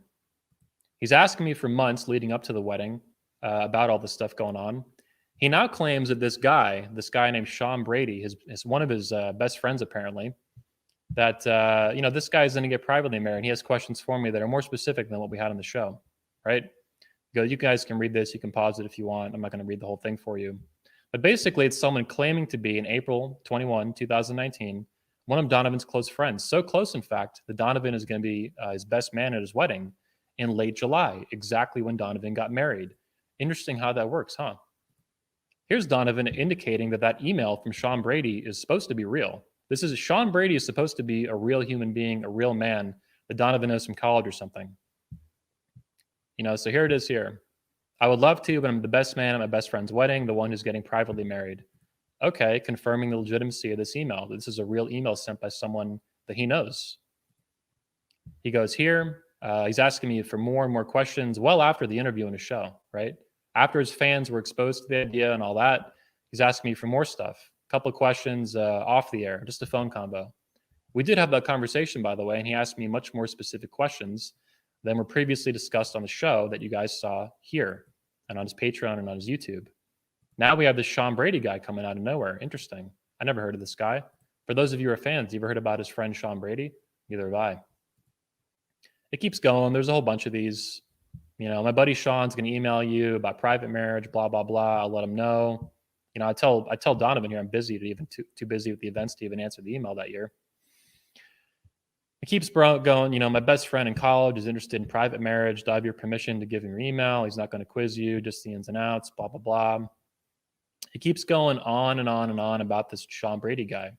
He's asking me for months leading up to the wedding about all this stuff going on. He now claims that this guy named Sean Brady, is one of his best friends apparently, that, this guy is going to get privately married. He has questions for me that are more specific than what we had on the show, right? You guys can read this. You can pause it if you want. I'm not going to read the whole thing for you. But basically, it's someone claiming to be, in April 21, 2019, one of Donovan's close friends. So close, in fact, that Donovan is going to be his best man at his wedding in late July, exactly when Donovan got married. Interesting how that works, huh? Here's Donovan indicating that email from Sean Brady is supposed to be real. Sean Brady is supposed to be a real human being, a real man that Donovan knows from college or something. So here it is here. I would love to, but I'm the best man at my best friend's wedding, the one who's getting privately married. Okay, confirming the legitimacy of this email. This is a real email sent by someone that he knows. He goes here. He's asking me for more and more questions well after the interview in his show, right? After his fans were exposed to the idea and all that, he's asking me for more stuff. A couple of questions off the air, just a phone combo. We did have that conversation, by the way, and he asked me much more specific questions than were previously discussed on the show that you guys saw here and on his Patreon and on his YouTube. Now we have this Sean Brady guy coming out of nowhere. Interesting. I never heard of this guy. For those of you who are fans, you ever heard about his friend Sean Brady? Neither have I. It keeps going. There's a whole bunch of these. My buddy Sean's going to email you about private marriage, blah, blah, blah. I'll let him know. I tell Donovan here I'm busy, too busy with the events to even answer the email that year. It keeps going. My best friend in college is interested in private marriage. Do I have your permission to give him your email? He's not going to quiz you, just the ins and outs, blah, blah, blah. It keeps going on and on and on about this Sean Brady guy.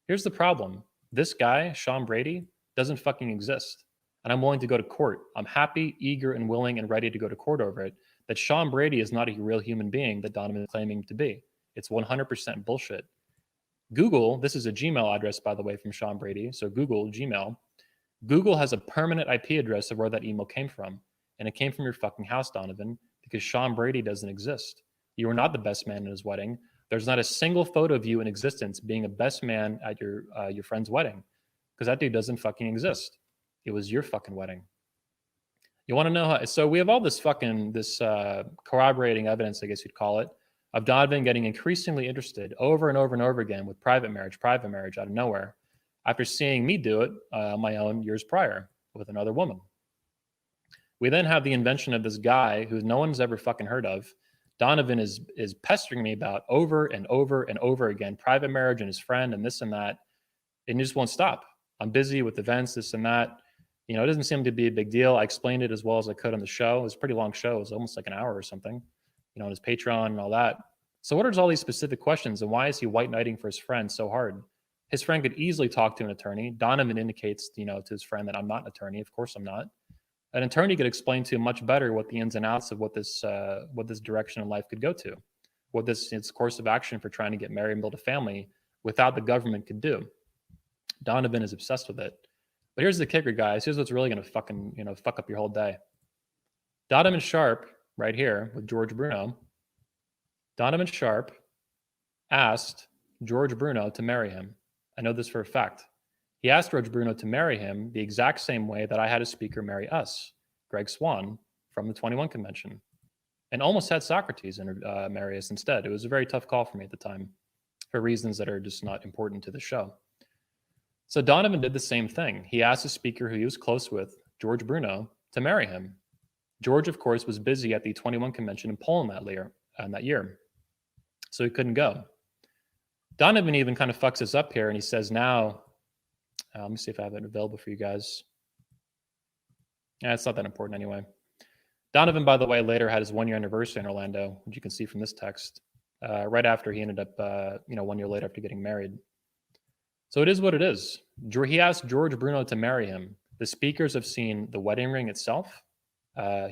Here's the problem. This guy, Sean Brady, doesn't fucking exist. And I'm willing to go to court. I'm happy, eager, and willing and ready to go to court over it. that Sean Brady is not a real human being that Donovan is claiming to be. It's 100% bullshit. Google, this is a Gmail address, by the way, from Sean Brady. So Google, Gmail. Google has a permanent IP address of where that email came from. And it came from your fucking house, Donovan, because Sean Brady doesn't exist. You were not the best man at his wedding. There's not a single photo of you in existence being a best man at your friend's wedding, because that dude doesn't fucking exist. It was your fucking wedding. You want to know how? So we have all this corroborating evidence, I guess you'd call it, of Donovan getting increasingly interested over and over and over again with private marriage out of nowhere, after seeing me do it on my own years prior with another woman. We then have the invention of this guy who no one's ever fucking heard of. Donovan is pestering me about over and over and over again, private marriage and his friend and this and that. And he just won't stop. I'm busy with events, this and that. You know, it doesn't seem to be a big deal. I explained it as well as I could on the show. It was a pretty long show. It was almost like an hour or something, you know, on his Patreon and all that. So what are all these specific questions, and why is he white knighting for his friend so hard? His friend could easily talk to an attorney. Donovan indicates, you know, to his friend that I'm not an attorney. Of course I'm not. An attorney could explain to him much better what the ins and outs of what this direction in life could go to, what its course of action for trying to get married and build a family without the government could do. Donovan is obsessed with it. But here's the kicker, guys. Here's what's really going to fucking, you know, fuck up your whole day. Donovan Sharp, right here with George Bruno. Donovan Sharp asked George Bruno to marry him. I know this for a fact. He asked George Bruno to marry him the exact same way that I had a speaker marry us, Greg Swan, from the 21 convention, and almost had Socrates marry us instead. It was a very tough call for me at the time for reasons that are just not important to the show. So Donovan did the same thing. He asked a speaker who he was close with, George Bruno, to marry him. George, of course, was busy at the 21 convention in Poland that year, so he couldn't go. Donovan even kind of fucks us up here, and he says now, let me see if I have it available for you guys. Yeah, it's not that important anyway. Donovan, by the way, later had his 1 year anniversary in Orlando, which you can see from this text, right after he ended up, 1 year later after getting married. So it is what it is. He asked George Bruno to marry him. The speakers have seen the wedding ring itself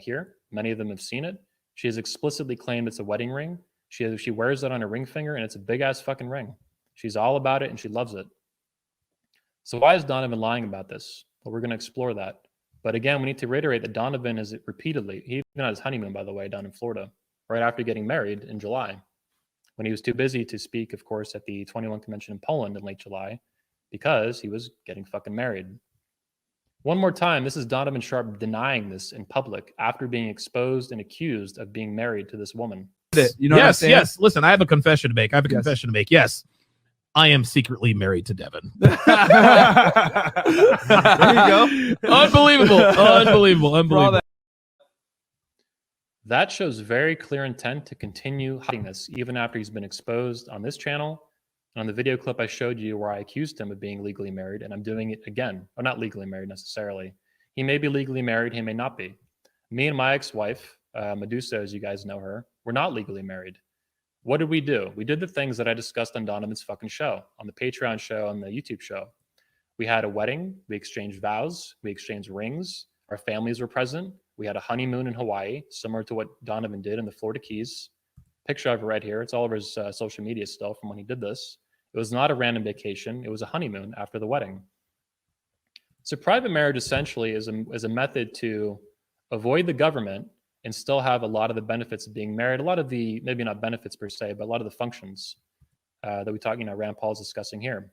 here. Many of them have seen it. She has explicitly claimed it's a wedding ring. She wears it on her ring finger, and it's a big-ass fucking ring. She's all about it, and she loves it. So why is Donovan lying about this? Well, we're going to explore that. But again, we need to reiterate that Donovan is repeatedly, he even had his honeymoon, by the way, down in Florida, right after getting married in July, when he was too busy to speak, of course, at the 21 convention in Poland in late July, because he was getting fucking married. One more time, this is Donovan Sharp denying this in public after being exposed and accused of being married to this woman. You know what I'm Yes, saying? yes. Listen, I have a confession to make. Yes. Confession to make. Yes, I am secretly married to Devin. There you go. Unbelievable. That shows very clear intent to continue hiding this, even after he's been exposed on this channel and on the video clip I showed you where I accused him of being legally married, and I'm doing it again. Or not legally married necessarily. He may be legally married, he may not be. Me and my ex-wife, Medusa, as you guys know her, we're not legally married. What did we do? We did the things that I discussed on Donovan's fucking show, on the Patreon show, on the YouTube show. We had a wedding, we exchanged vows, we exchanged rings, our families were present. We had a honeymoon in Hawaii, similar to what Donovan did in the Florida Keys. Picture I've right here. It's all over his social media still from when he did this. It was not a random vacation. It was a honeymoon after the wedding. So private marriage essentially is a method to avoid the government and still have a lot of the benefits of being married, a lot of the, maybe not benefits per se, but a lot of the functions that we talk, Rand Paul's discussing here.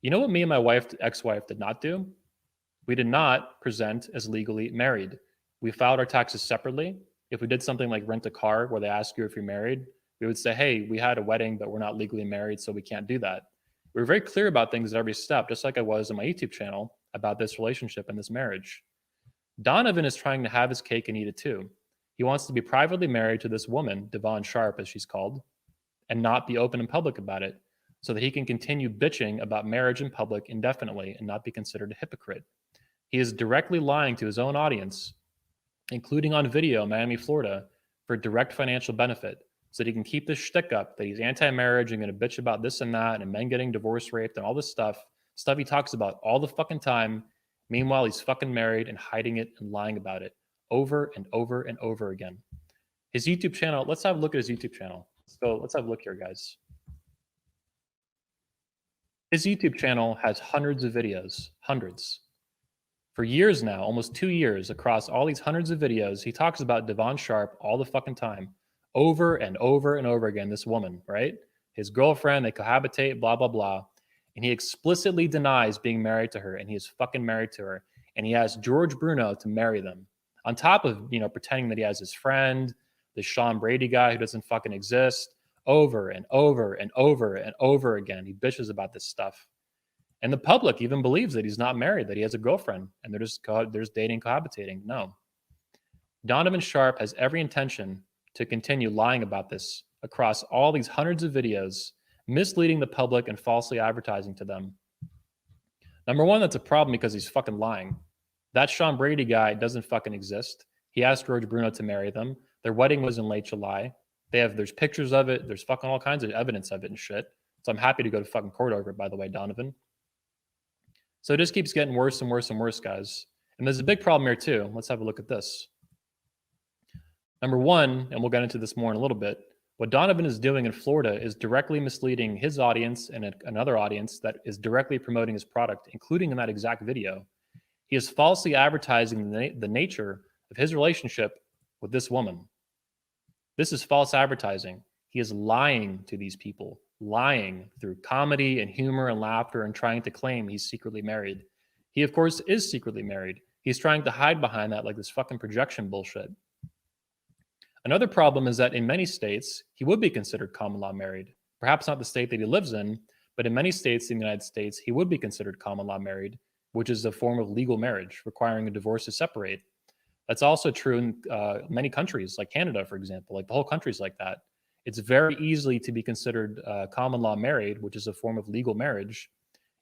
You know what me and my ex-wife did not do? We did not present as legally married. We filed our taxes separately. If we did something like rent a car where they ask you if you're married, we would say, hey, we had a wedding, but we're not legally married, so we can't do that. We were very clear about things at every step, just like I was on my YouTube channel about this relationship and this marriage. Donovan is trying to have his cake and eat it too. He wants to be privately married to this woman, Devon Sharp, as she's called, and not be open and public about it, so that he can continue bitching about marriage in public indefinitely and not be considered a hypocrite. He is directly lying to his own audience, including on video in Miami, Florida, for direct financial benefit, so that he can keep this shtick up that he's anti-marriage and going to bitch about this and that and men getting divorced, raped, and all this stuff he talks about all the fucking time. Meanwhile, he's fucking married and hiding it and lying about it over and over and over again. His YouTube channel, let's have a look at his YouTube channel. Let's have a look here, guys. His YouTube channel has hundreds of videos, hundreds. For years now, almost 2 years, across all these hundreds of videos, he talks about Devon Sharp all the fucking time, over and over and over again, this woman, right? His girlfriend, they cohabitate, blah, blah, blah. And he explicitly denies being married to her, and he is fucking married to her. And he asked George Bruno to marry them. On top of, pretending that he has his friend, the Sean Brady guy who doesn't fucking exist, over and over and over and over again. He bitches about this stuff. And the public even believes that he's not married, that he has a girlfriend, and they're just dating, cohabitating. No. Donovan Sharp has every intention to continue lying about this across all these hundreds of videos, misleading the public and falsely advertising to them. Number one, that's a problem because he's fucking lying. That Sean Brady guy doesn't fucking exist. He asked George Bruno to marry them. Their wedding was in late July. There's pictures of it. There's fucking all kinds of evidence of it and shit. So I'm happy to go to fucking court over it, by the way, Donovan. So it just keeps getting worse and worse and worse, guys. And there's a big problem here too. Let's have a look at this. Number one, and we'll get into this more in a little bit, what Donovan is doing in Florida is directly misleading his audience and another audience that is directly promoting his product, including in that exact video. He is falsely advertising the nature of his relationship with this woman. This is false advertising. He is lying to these people, lying through comedy and humor and laughter and trying to claim he's secretly married. He, of course, is secretly married. He's trying to hide behind that like this fucking projection bullshit. Another problem is that in many states, he would be considered common law married. Perhaps not the state that he lives in, but in many states in the United States, he would be considered common law married, which is a form of legal marriage requiring a divorce to separate. That's also true in many countries, like Canada, for example. Like the whole country's like that. It's very easily to be considered common law married, which is a form of legal marriage.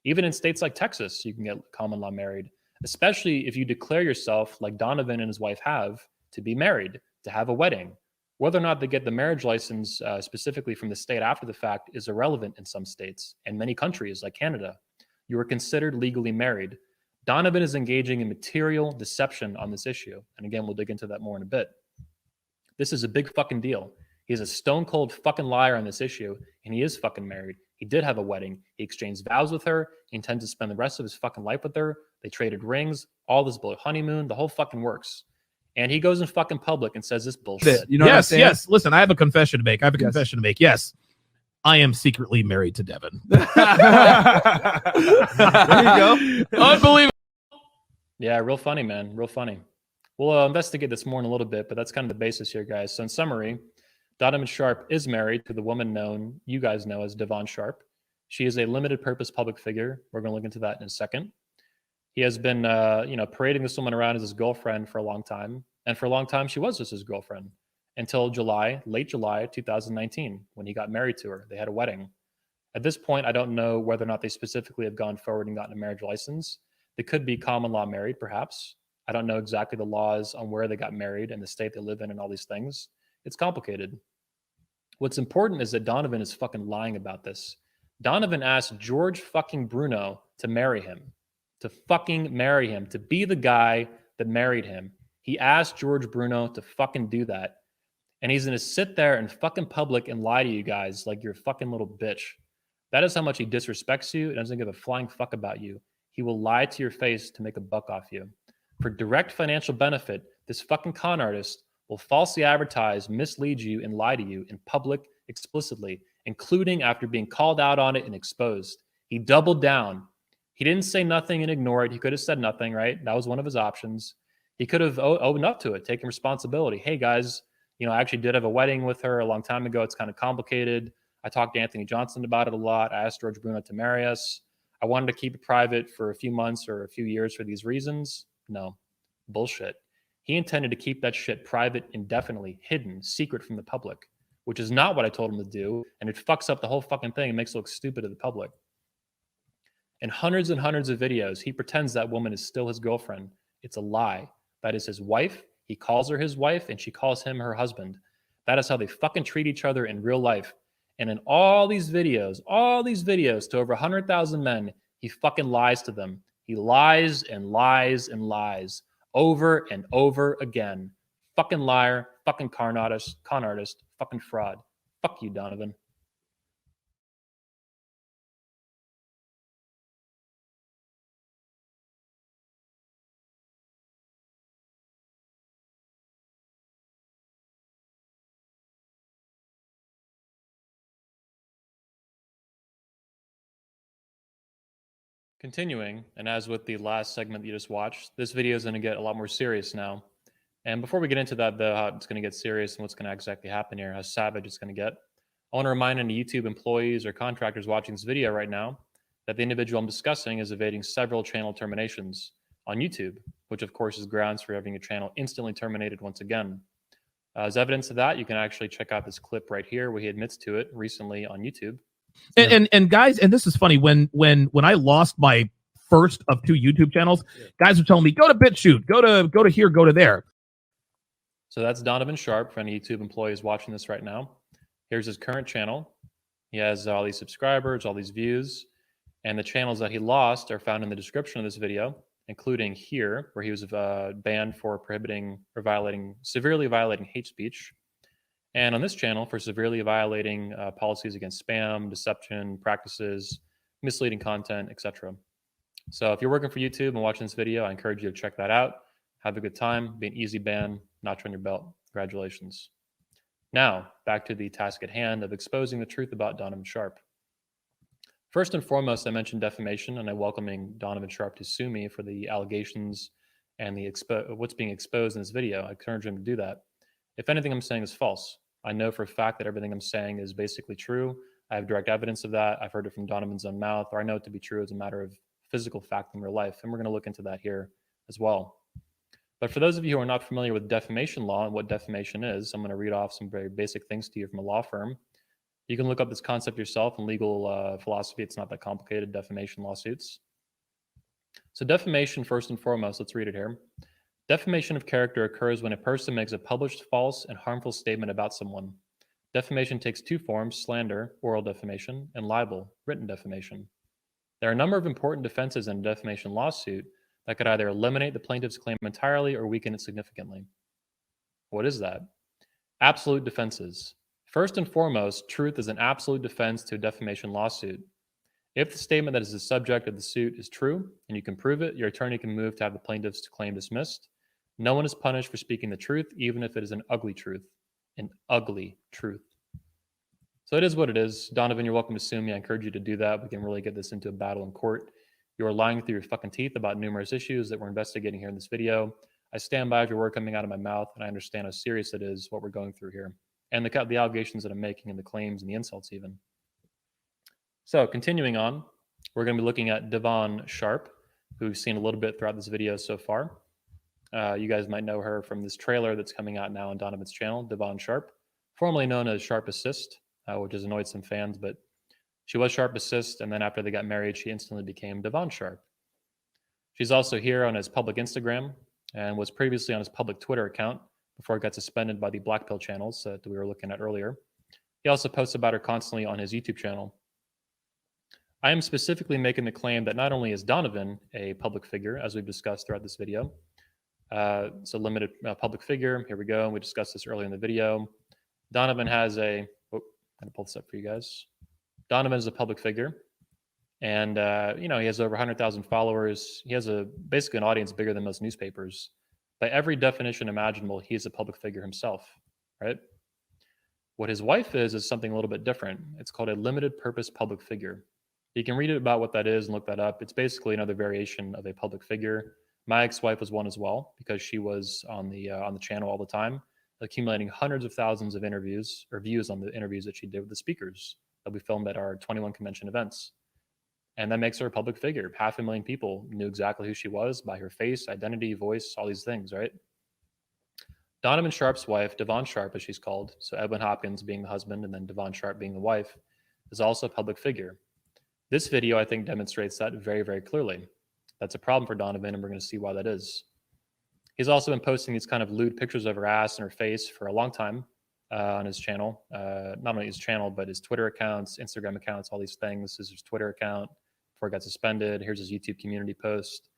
Even in states like Texas, you can get common law married, especially if you declare yourself, like Donovan and his wife have, to be married, to have a wedding. Whether or not they get the marriage license specifically from the state after the fact is irrelevant in some states and many countries like Canada. You are considered legally married. Donovan is engaging in material deception on this issue. And again, we'll dig into that more in a bit. This is a big fucking deal. He's a stone cold fucking liar on this issue, and he is fucking married. He did have a wedding. He exchanged vows with her. He intends to spend the rest of his fucking life with her. They traded rings, all this bullshit, honeymoon, the whole fucking works. And he goes in fucking public and says this bullshit. You know what I'm Yes, saying? yes. Listen, I have a confession to make. Yes. Confession to make. Yes, I am secretly married to Devin. There you go. Unbelievable. Yeah, real funny, man. Real funny. We'll investigate this more in a little bit, but that's kind of the basis here, guys. So in summary, Donovan Sharp is married to the woman you guys know as Devon Sharp. She is a limited purpose public figure. We're going to look into that in a second. He has been, parading this woman around as his girlfriend for a long time. And for a long time, she was just his girlfriend until late July 2019, when he got married to her. They had a wedding. At this point, I don't know whether or not they specifically have gone forward and gotten a marriage license. They could be common law married, perhaps. I don't know exactly the laws on where they got married and the state they live in and all these things. It's complicated. What's important is that Donovan is fucking lying about this. Donovan asked George fucking Bruno to marry him, to be the guy that married him. He asked George Bruno to fucking do that. And he's going to sit there in fucking public and lie to you guys like you're a fucking little bitch. That is how much he disrespects you and doesn't give a flying fuck about you. He will lie to your face to make a buck off you. For direct financial benefit, this fucking con artist will falsely advertise, mislead you, and lie to you in public explicitly, including after being called out on it and exposed. He doubled down. He didn't say nothing and ignore it. He could have said nothing, right? That was one of his options. He could have owned up to it, taken responsibility. Hey, guys, I actually did have a wedding with her a long time ago. It's kind of complicated. I talked to Anthony Johnson about it a lot. I asked George Bruno to marry us. I wanted to keep it private for a few months or a few years for these reasons. No, bullshit. He intended to keep that shit private indefinitely, hidden, secret from the public, which is not what I told him to do. And it fucks up the whole fucking thing and makes it look stupid to the public. In hundreds and hundreds of videos, he pretends that woman is still his girlfriend. It's a lie. That is his wife. He calls her his wife and she calls him her husband. That is how they fucking treat each other in real life. And in all these videos to over 100,000 men, he fucking lies to them. He lies and lies and lies over and over again. Fucking liar, fucking con artist, fucking fraud. Fuck you, Donovan. Continuing, and as with the last segment that you just watched, this video is going to get a lot more serious now. And before we get into that, though, how it's going to get serious and what's going to exactly happen here, how savage it's going to get, I want to remind any YouTube employees or contractors watching this video right now that the individual I'm discussing is evading several channel terminations on YouTube, which of course is grounds for having your channel instantly terminated once again. As evidence of that, you can actually check out this clip right here where he admits to it recently on YouTube. And guys, and this is funny, when I lost my first of 2 YouTube channels, guys were telling me, go to BitChute, go to here, go to there. So that's Donovan Sharp, for any YouTube employees watching this right now. Here's his current channel. He has all these subscribers, all these views, and the channels that he lost are found in the description of this video, including here, where he was banned for prohibiting or severely violating hate speech. And on this channel for severely violating policies against spam, deception, practices, misleading content, etc. So if you're working for YouTube and watching this video, I encourage you to check that out. Have a good time. Be an easy ban, notch on your belt. Congratulations. Now, back to the task at hand of exposing the truth about Donovan Sharp. First and foremost, I mentioned defamation, and I'm welcoming Donovan Sharp to sue me for the allegations and the what's being exposed in this video. I encourage him to do that. If anything I'm saying is false, I know for a fact that everything I'm saying is basically true. I have direct evidence of that. I've heard it from Donovan's own mouth, or I know it to be true as a matter of physical fact in real life. And we're going to look into that here as well. But for those of you who are not familiar with defamation law and what defamation is, I'm going to read off some very basic things to you from a law firm. You can look up this concept yourself in legal philosophy. It's not that complicated, defamation lawsuits. So defamation, first and foremost, let's read it here. Defamation of character occurs when a person makes a published false and harmful statement about someone. Defamation takes 2 forms: slander, oral defamation, and libel, written defamation. There are a number of important defenses in a defamation lawsuit that could either eliminate the plaintiff's claim entirely or weaken it significantly. What is that? Absolute defenses. First and foremost, truth is an absolute defense to a defamation lawsuit. If the statement that is the subject of the suit is true and you can prove it, your attorney can move to have the plaintiff's claim dismissed. No one is punished for speaking the truth, even if it is an ugly truth. An ugly truth. So it is what it is. Donovan, you're welcome to sue me. I encourage you to do that. We can really get this into a battle in court. You are lying through your fucking teeth about numerous issues that we're investigating here in this video. I stand by every word coming out of my mouth, and I understand how serious it is, what we're going through here, and the allegations that I'm making, and the claims and the insults even. So continuing on, we're going to be looking at Devon Sharp, who we've seen a little bit throughout this video so far. You guys might know her from this trailer that's coming out now on Donovan's channel, Devon Sharp, formerly known as Sharp Assist, which has annoyed some fans, but she was Sharp Assist, and then after they got married, she instantly became Devon Sharp. She's also here on his public Instagram and was previously on his public Twitter account before it got suspended by the Black Pill channels that we were looking at earlier. He also posts about her constantly on his YouTube channel. I am specifically making the claim that not only is Donovan a public figure, as we've discussed throughout this video, it's a limited public figure. Here we go. We discussed this earlier in the video. Donovan has I'm going to pull this up for you guys. Donovan is a public figure, and he has over 100,000 followers. He has basically an audience bigger than most newspapers. By every definition imaginable, he is a public figure himself, right? What his wife is something a little bit different. It's called a limited purpose public figure. You can read it about what that is and look that up. It's basically another variation of a public figure. My ex-wife was one as well, because she was on the channel all the time, accumulating hundreds of thousands of interviews or views on the interviews that she did with the speakers that we filmed at our 21 convention events. And that makes her a public figure. 500,000 people knew exactly who she was by her face, identity, voice, all these things, right? Donovan Sharp's wife, Devon Sharp, as she's called, so Edwin Hopkins being the husband and then Devon Sharp being the wife, is also a public figure. This video, I think, demonstrates that very, very clearly. That's a problem for Donovan, and we're going to see why that is. He's also been posting these kind of lewd pictures of her ass and her face for a long time on his channel. Not only his channel, but his Twitter accounts, Instagram accounts, all these things. This is his Twitter account before it got suspended. Here's his YouTube community post.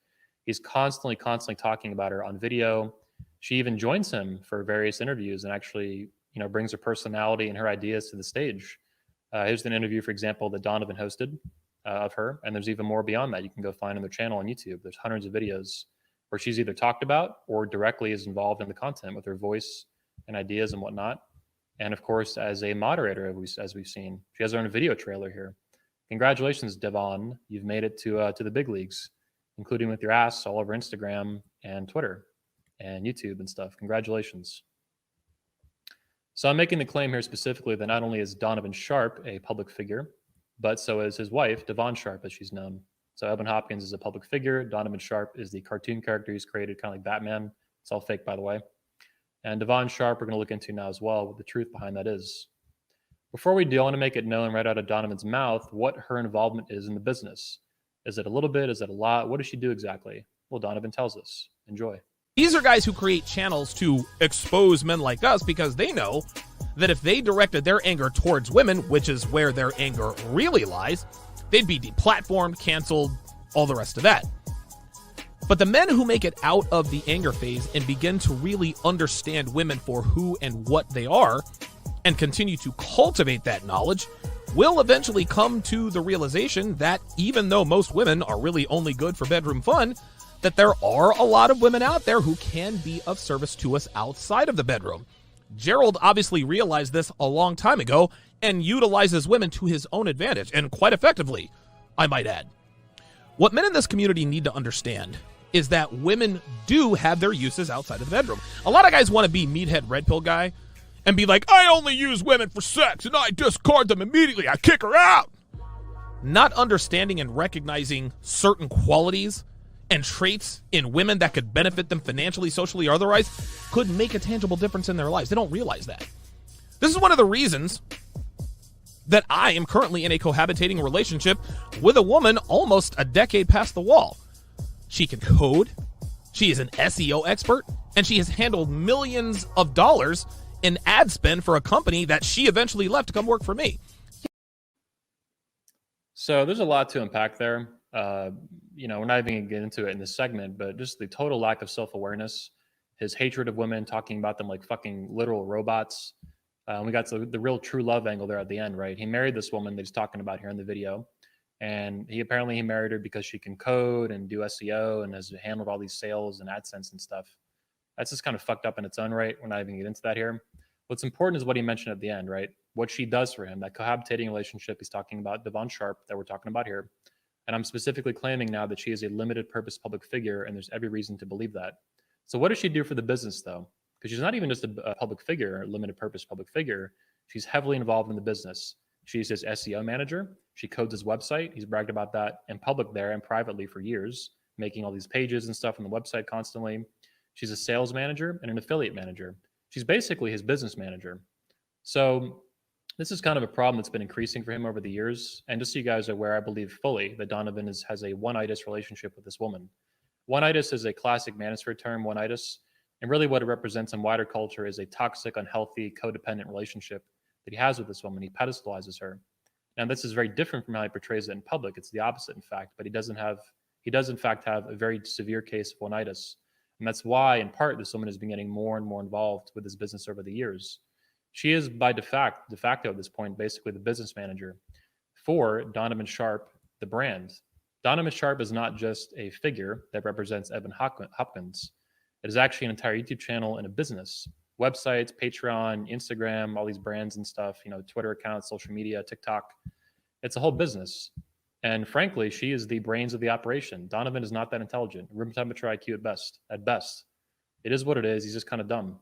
He's constantly talking about her on video. She even joins him for various interviews and actually, brings her personality and her ideas to the stage. Here's an interview, for example, that Donovan hosted of her, and there's even more beyond that you can go find on their channel on YouTube. There's hundreds of videos where she's either talked about or directly is involved in the content with her voice and ideas and whatnot. And of course, as a moderator, as we've seen, she has her own video trailer here. Congratulations, Devon. You've made it to the big leagues, including with your ass all over Instagram and Twitter and YouTube and stuff. Congratulations. So I'm making the claim here specifically that not only is Donovan Sharp a public figure, but so is his wife, Devon Sharp, as she's known. So Evan Hopkins is a public figure. Donovan Sharp is the cartoon character he's created, kind of like Batman. It's all fake, by the way. And Devon Sharp, we're going to look into now as well what the truth behind that is. Before we do, I want to make it known right out of Donovan's mouth what her involvement is in the business. Is it a little bit? Is it a lot? What does she do exactly? Well, Donovan tells us. Enjoy. These are guys who create channels to expose men like us because they know that if they directed their anger towards women, which is where their anger really lies, they'd be deplatformed, canceled, all the rest of that. But the men who make it out of the anger phase and begin to really understand women for who and what they are and continue to cultivate that knowledge will eventually come to the realization that even though most women are really only good for bedroom fun, that there are a lot of women out there who can be of service to us outside of the bedroom. Gerald obviously realized this a long time ago and utilizes women to his own advantage, and quite effectively, I might add. What men in this community need to understand is that women do have their uses outside of the bedroom. A lot of guys want to be meathead red pill guy and be like, I only use women for sex and I discard them immediately. I kick her out. Not understanding and recognizing certain qualities and traits in women that could benefit them financially, socially, or otherwise could make a tangible difference in their lives. They don't realize that. This is one of the reasons that I am currently in a cohabitating relationship with a woman almost a decade past the wall. She can code, she is an SEO expert, and she has handled millions of dollars in ad spend for a company that she eventually left to come work for me. So there's a lot to unpack there. We're not even going to get into it in this segment, but just the total lack of self-awareness, his hatred of women, talking about them like fucking literal robots. We got to the real true love angle there at the end, right? He married this woman that he's talking about here in the video. And he married her because she can code and do SEO and has handled all these sales and AdSense and stuff. That's just kind of fucked up in its own right. We're not even going to get into that here. What's important is what he mentioned at the end, right? What she does for him, that cohabitating relationship he's talking about, Devon Sharp, that we're talking about here. And I'm specifically claiming now that she is a limited purpose public figure, and there's every reason to believe that. So what does she do for the business, though? Because she's not even just a public figure, a limited purpose public figure. She's heavily involved in the business. She's his SEO manager. She codes his website. He's bragged about that in public there and privately for years, making all these pages and stuff on the website constantly. She's a sales manager and an affiliate manager. She's basically his business manager. So this is kind of a problem that's been increasing for him over the years. And just so you guys are aware, I believe fully that Donovan has a one-itis relationship with this woman. One-itis is a classic manosphere term, one-itis. And really what it represents in wider culture is a toxic, unhealthy, codependent relationship that he has with this woman. He pedestalizes her. Now, this is very different from how he portrays it in public. It's the opposite, in fact. But he does, in fact, have a very severe case of one-itis. And that's why, in part, this woman has been getting more and more involved with his business over the years. She is, by de facto at this point, basically the business manager for Donovan Sharp, the brand. Donovan Sharp is not just a figure that represents Evan Hopkins. It is actually an entire YouTube channel and a business. Websites, Patreon, Instagram, all these brands and stuff, Twitter accounts, social media, TikTok. It's a whole business. And frankly, she is the brains of the operation. Donovan is not that intelligent. Room temperature IQ at best. At best. It is what it is. He's just kind of dumb.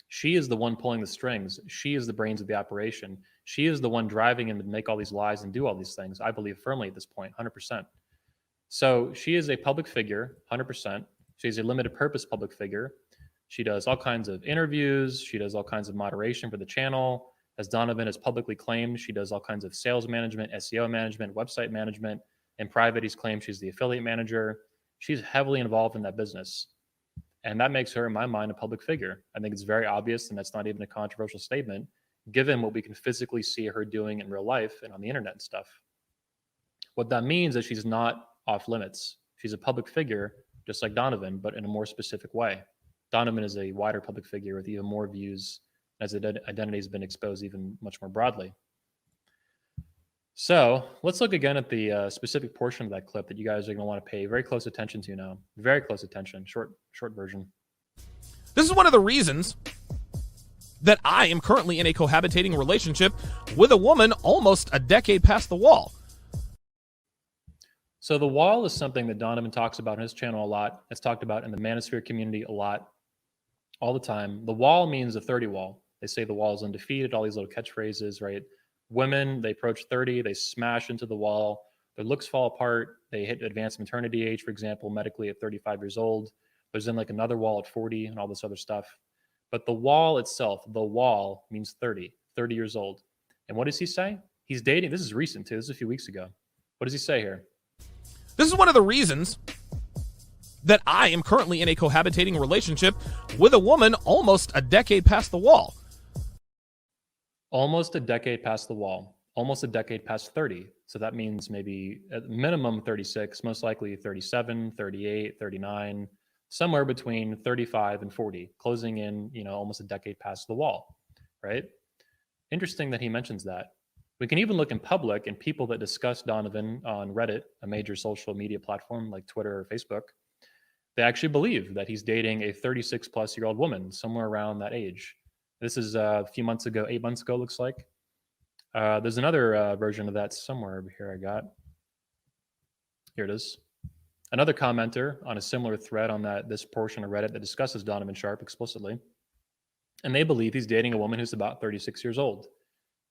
She is the one pulling the strings. She is the brains of the operation. She is the one driving him to make all these lies and do all these things. I believe firmly at this point, 100%. So she is a public figure, 100%. She's a limited purpose public figure. She does all kinds of interviews. She does all kinds of moderation for the channel. As Donovan has publicly claimed, she does all kinds of sales management, SEO management, website management. In private, he's claimed she's the affiliate manager. She's heavily involved in that business. And that makes her, in my mind, a public figure. I think it's very obvious, and that's not even a controversial statement, given what we can physically see her doing in real life and on the internet and stuff. What that means is she's not off limits. She's a public figure, just like Donovan, but in a more specific way. Donovan is a wider public figure with even more views as his identity has been exposed even much more broadly. So let's look again at the specific portion of that clip that you guys are going to want to pay very close attention to now. Very close attention. Short version. This is one of the reasons that I am currently in a cohabitating relationship with a woman almost a decade past the wall. So the wall is something that Donovan talks about on his channel a lot. It's talked about in the Manosphere community a lot, all the time. The wall means the 30 wall. They say the wall is undefeated, all these little catchphrases, right? Women, they approach 30, they smash into the wall, their looks fall apart, they hit advanced maternity age, for example, medically at 35 years old. There's then like another wall at 40 and all this other stuff. But the wall itself, the wall means 30 years old. And what does he say? He's dating, this is recent too, this is a few weeks ago. What does he say here? This is one of the reasons that I am currently in a cohabitating relationship with a woman almost a decade past the wall. Almost a decade past the wall, almost a decade past 30. So that means maybe at minimum 36, most likely 37, 38, 39, somewhere between 35 and 40, closing in, almost a decade past the wall, right? Interesting that he mentions that. We can even look in public and people that discuss Donovan on Reddit, a major social media platform like Twitter or Facebook, they actually believe that he's dating a 36 plus year old woman, somewhere around that age. This is a few months ago, 8 months ago, looks like. There's another version of that somewhere over here I got. Here it is. Another commenter on a similar thread on this portion of Reddit that discusses Donovan Sharp explicitly. And they believe he's dating a woman who's about 36 years old.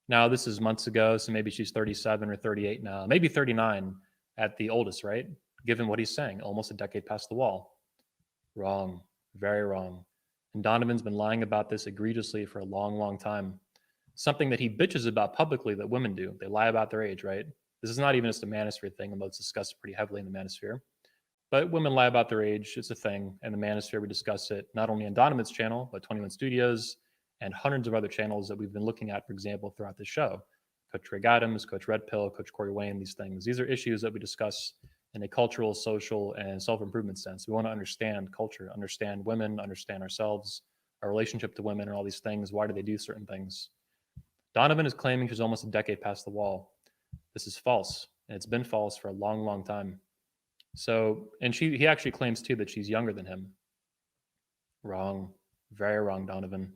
Now, this is months ago, so maybe she's 37 or 38 now, maybe 39 at the oldest, right? Given what he's saying, almost a decade past the wall. Wrong, very wrong. And Donovan's been lying about this egregiously for a long, long time. Something that he bitches about publicly that women do. They lie about their age, right? This is not even just a manosphere thing, although it's discussed pretty heavily in the manosphere. But women lie about their age. It's a thing. And the manosphere, we discuss it not only on Donovan's channel, but 21 Studios and hundreds of other channels that we've been looking at, for example, throughout the show. Coach Rick Adams, Coach Red Pill, Coach Corey Wayne, these things. These are issues that we discuss in a cultural, social, and self-improvement sense. We want to understand culture, understand women, understand ourselves, our relationship to women, and all these things. Why do they do certain things? Donovan is claiming she's almost a decade past the wall. This is false, and it's been false for a long, long time. So, and he actually claims too that she's younger than him. Wrong, very wrong, Donovan.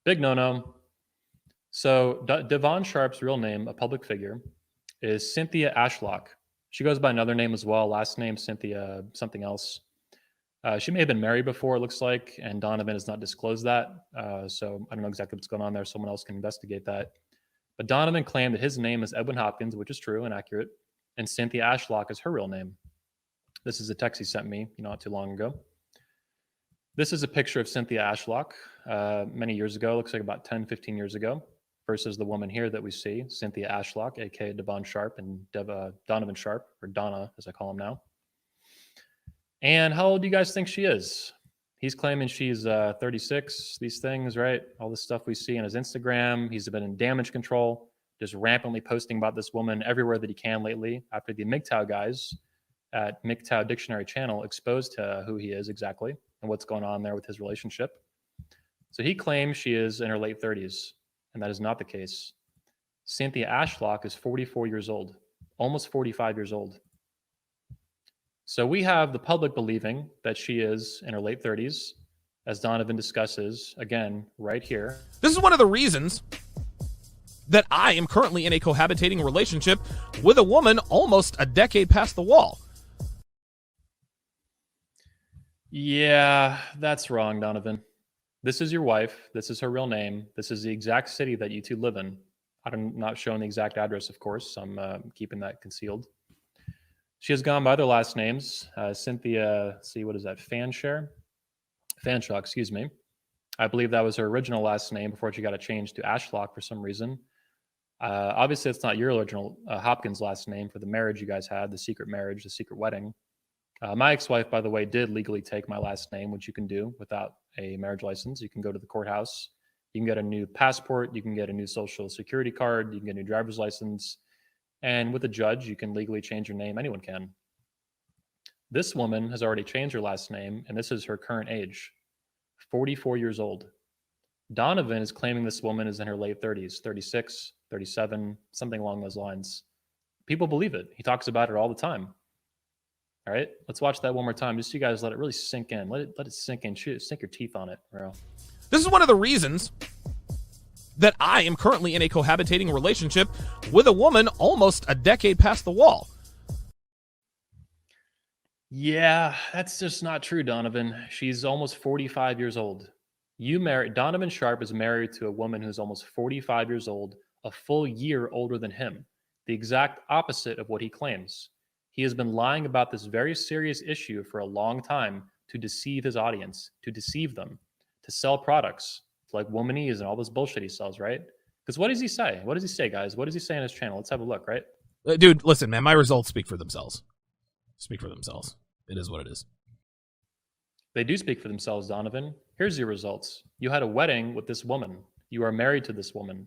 Big no-no. So Devon Sharp's real name, a public figure, is Cynthia Ashlock. She goes by another name as well, last name Cynthia something else. She may have been married before, it looks like, and Donovan has not disclosed that. So I don't know exactly what's going on there. Someone else can investigate that. But Donovan claimed that his name is Edwin Hopkins, which is true and accurate, and Cynthia Ashlock is her real name. This is a text he sent me not too long ago. This is a picture of Cynthia Ashlock many years ago, looks like about 10, 15 years ago, versus the woman here that we see, Cynthia Ashlock, aka Devon Sharp and Donovan Sharp, or Donna, as I call him now. And how old do you guys think she is? He's claiming she's 36, these things, right? All this stuff we see on his Instagram. He's been in damage control, just rampantly posting about this woman everywhere that he can lately after the MGTOW guys at MGTOW Dictionary Channel exposed who he is exactly and what's going on there with his relationship. So he claims she is in her late 30s, and that is not the case. Cynthia Ashlock is 44 years old, almost 45 years old. So we have the public believing that she is in her late 30s, as Donovan discusses, again, right here. This is one of the reasons that I am currently in a cohabitating relationship with a woman almost a decade past the wall. Yeah, that's wrong, Donovan. This is your wife. This is her real name. This is the exact city that you two live in. I'm not showing the exact address, of course. I'm keeping that concealed. She has gone by other last names. Cynthia, what is that? Fanshaw, excuse me. I believe that was her original last name before she got it changed to Ashlock for some reason. Obviously, it's not your original Hopkins last name for the marriage you guys had, the secret marriage, the secret wedding. My ex-wife, by the way, did legally take my last name, which you can do without a marriage license. You can go to the courthouse. You can get a new passport. You can get a new social security card. You can get a new driver's license. And with a judge, you can legally change your name. Anyone can. This woman has already changed her last name, and this is her current age, 44 years old. Donovan is claiming this woman is in her late 30s, 36, 37, something along those lines. People believe it. He talks about it all the time. All right, let's watch that one more time, just so you guys let it really sink in. Let it sink in. Sink your teeth on it, bro. This is one of the reasons that I am currently in a cohabitating relationship with a woman almost a decade past the wall. Yeah, that's just not true, Donovan. She's almost 45 years old. Donovan Sharp is married to a woman who's almost 45 years old, a full year older than him, the exact opposite of what he claims. He has been lying about this very serious issue for a long time to deceive his audience, to deceive them, to sell products like Womanese and all this bullshit he sells, right? Because what does he say? What does he say, guys? What does he say on his channel? Let's have a look, right? Dude, listen, man, my results speak for themselves. Speak for themselves. It is what it is. They do speak for themselves, Donovan. Here's your results. You had a wedding with this woman. You are married to this woman.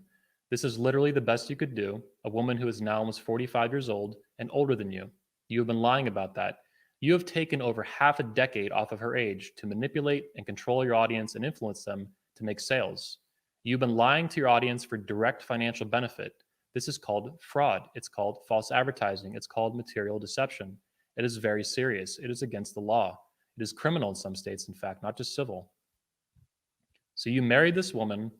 This is literally the best you could do. A woman who is now almost 45 years old and older than you. You have been lying about that. You have taken over half a decade off of her age to manipulate and control your audience and influence them to make sales. You've been lying to your audience for direct financial benefit. This is called fraud. It's called false advertising. It's called material deception. It is very serious. It is against the law. It is criminal in some states, in fact, not just civil. So you married this woman.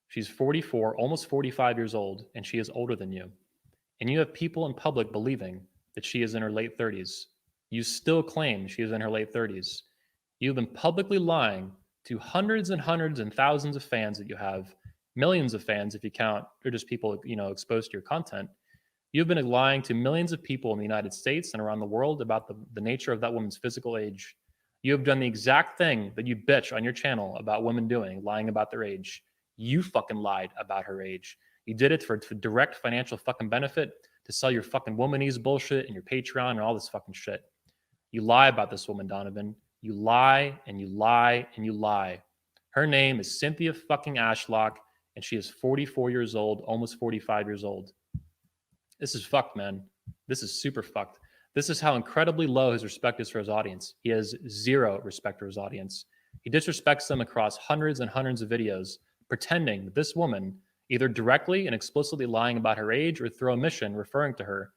She's 44, almost 45 years old, and she is older than you. And you have people in public believing that she is in her late 30s. You still claim she is in her late 30s. You've been publicly lying to hundreds and hundreds and thousands of fans that you have, millions of fans if you count, or just people, exposed to your content. You've been lying to millions of people in the United States and around the world about the nature of that woman's physical age. You have done the exact thing that you bitch on your channel about women doing, lying about their age. You fucking lied about her age. You did it for direct financial fucking benefit, to sell your fucking Womanese bullshit and your Patreon and all this fucking shit. You lie about this woman, Donovan. You lie and you lie and you lie. Her name is Cynthia fucking Ashlock, and she is 44 years old, almost 45 years old. This is fucked, man. This is super fucked. This is how incredibly low his respect is for his audience. He has zero respect for his audience. He disrespects them across hundreds and hundreds of videos, pretending that this woman, either directly and explicitly lying about her age or through omission referring to her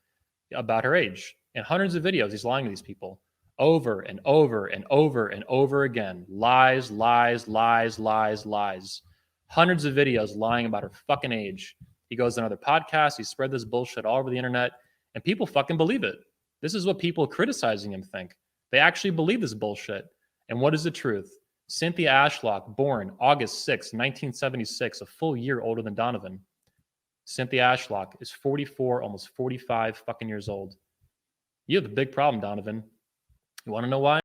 about her age. In hundreds of videos, he's lying to these people over and over and over and over again. Lies, lies, lies, lies, lies. Hundreds of videos lying about her fucking age. He goes on other podcasts, he spread this bullshit all over the internet, and people fucking believe it. This is what people criticizing him think. They actually believe this bullshit. And what is the truth? Cynthia Ashlock, born August 6, 1976, a full year older than Donovan. Cynthia Ashlock is 44, almost 45 fucking years old. You have a big problem, Donovan. You want to know why?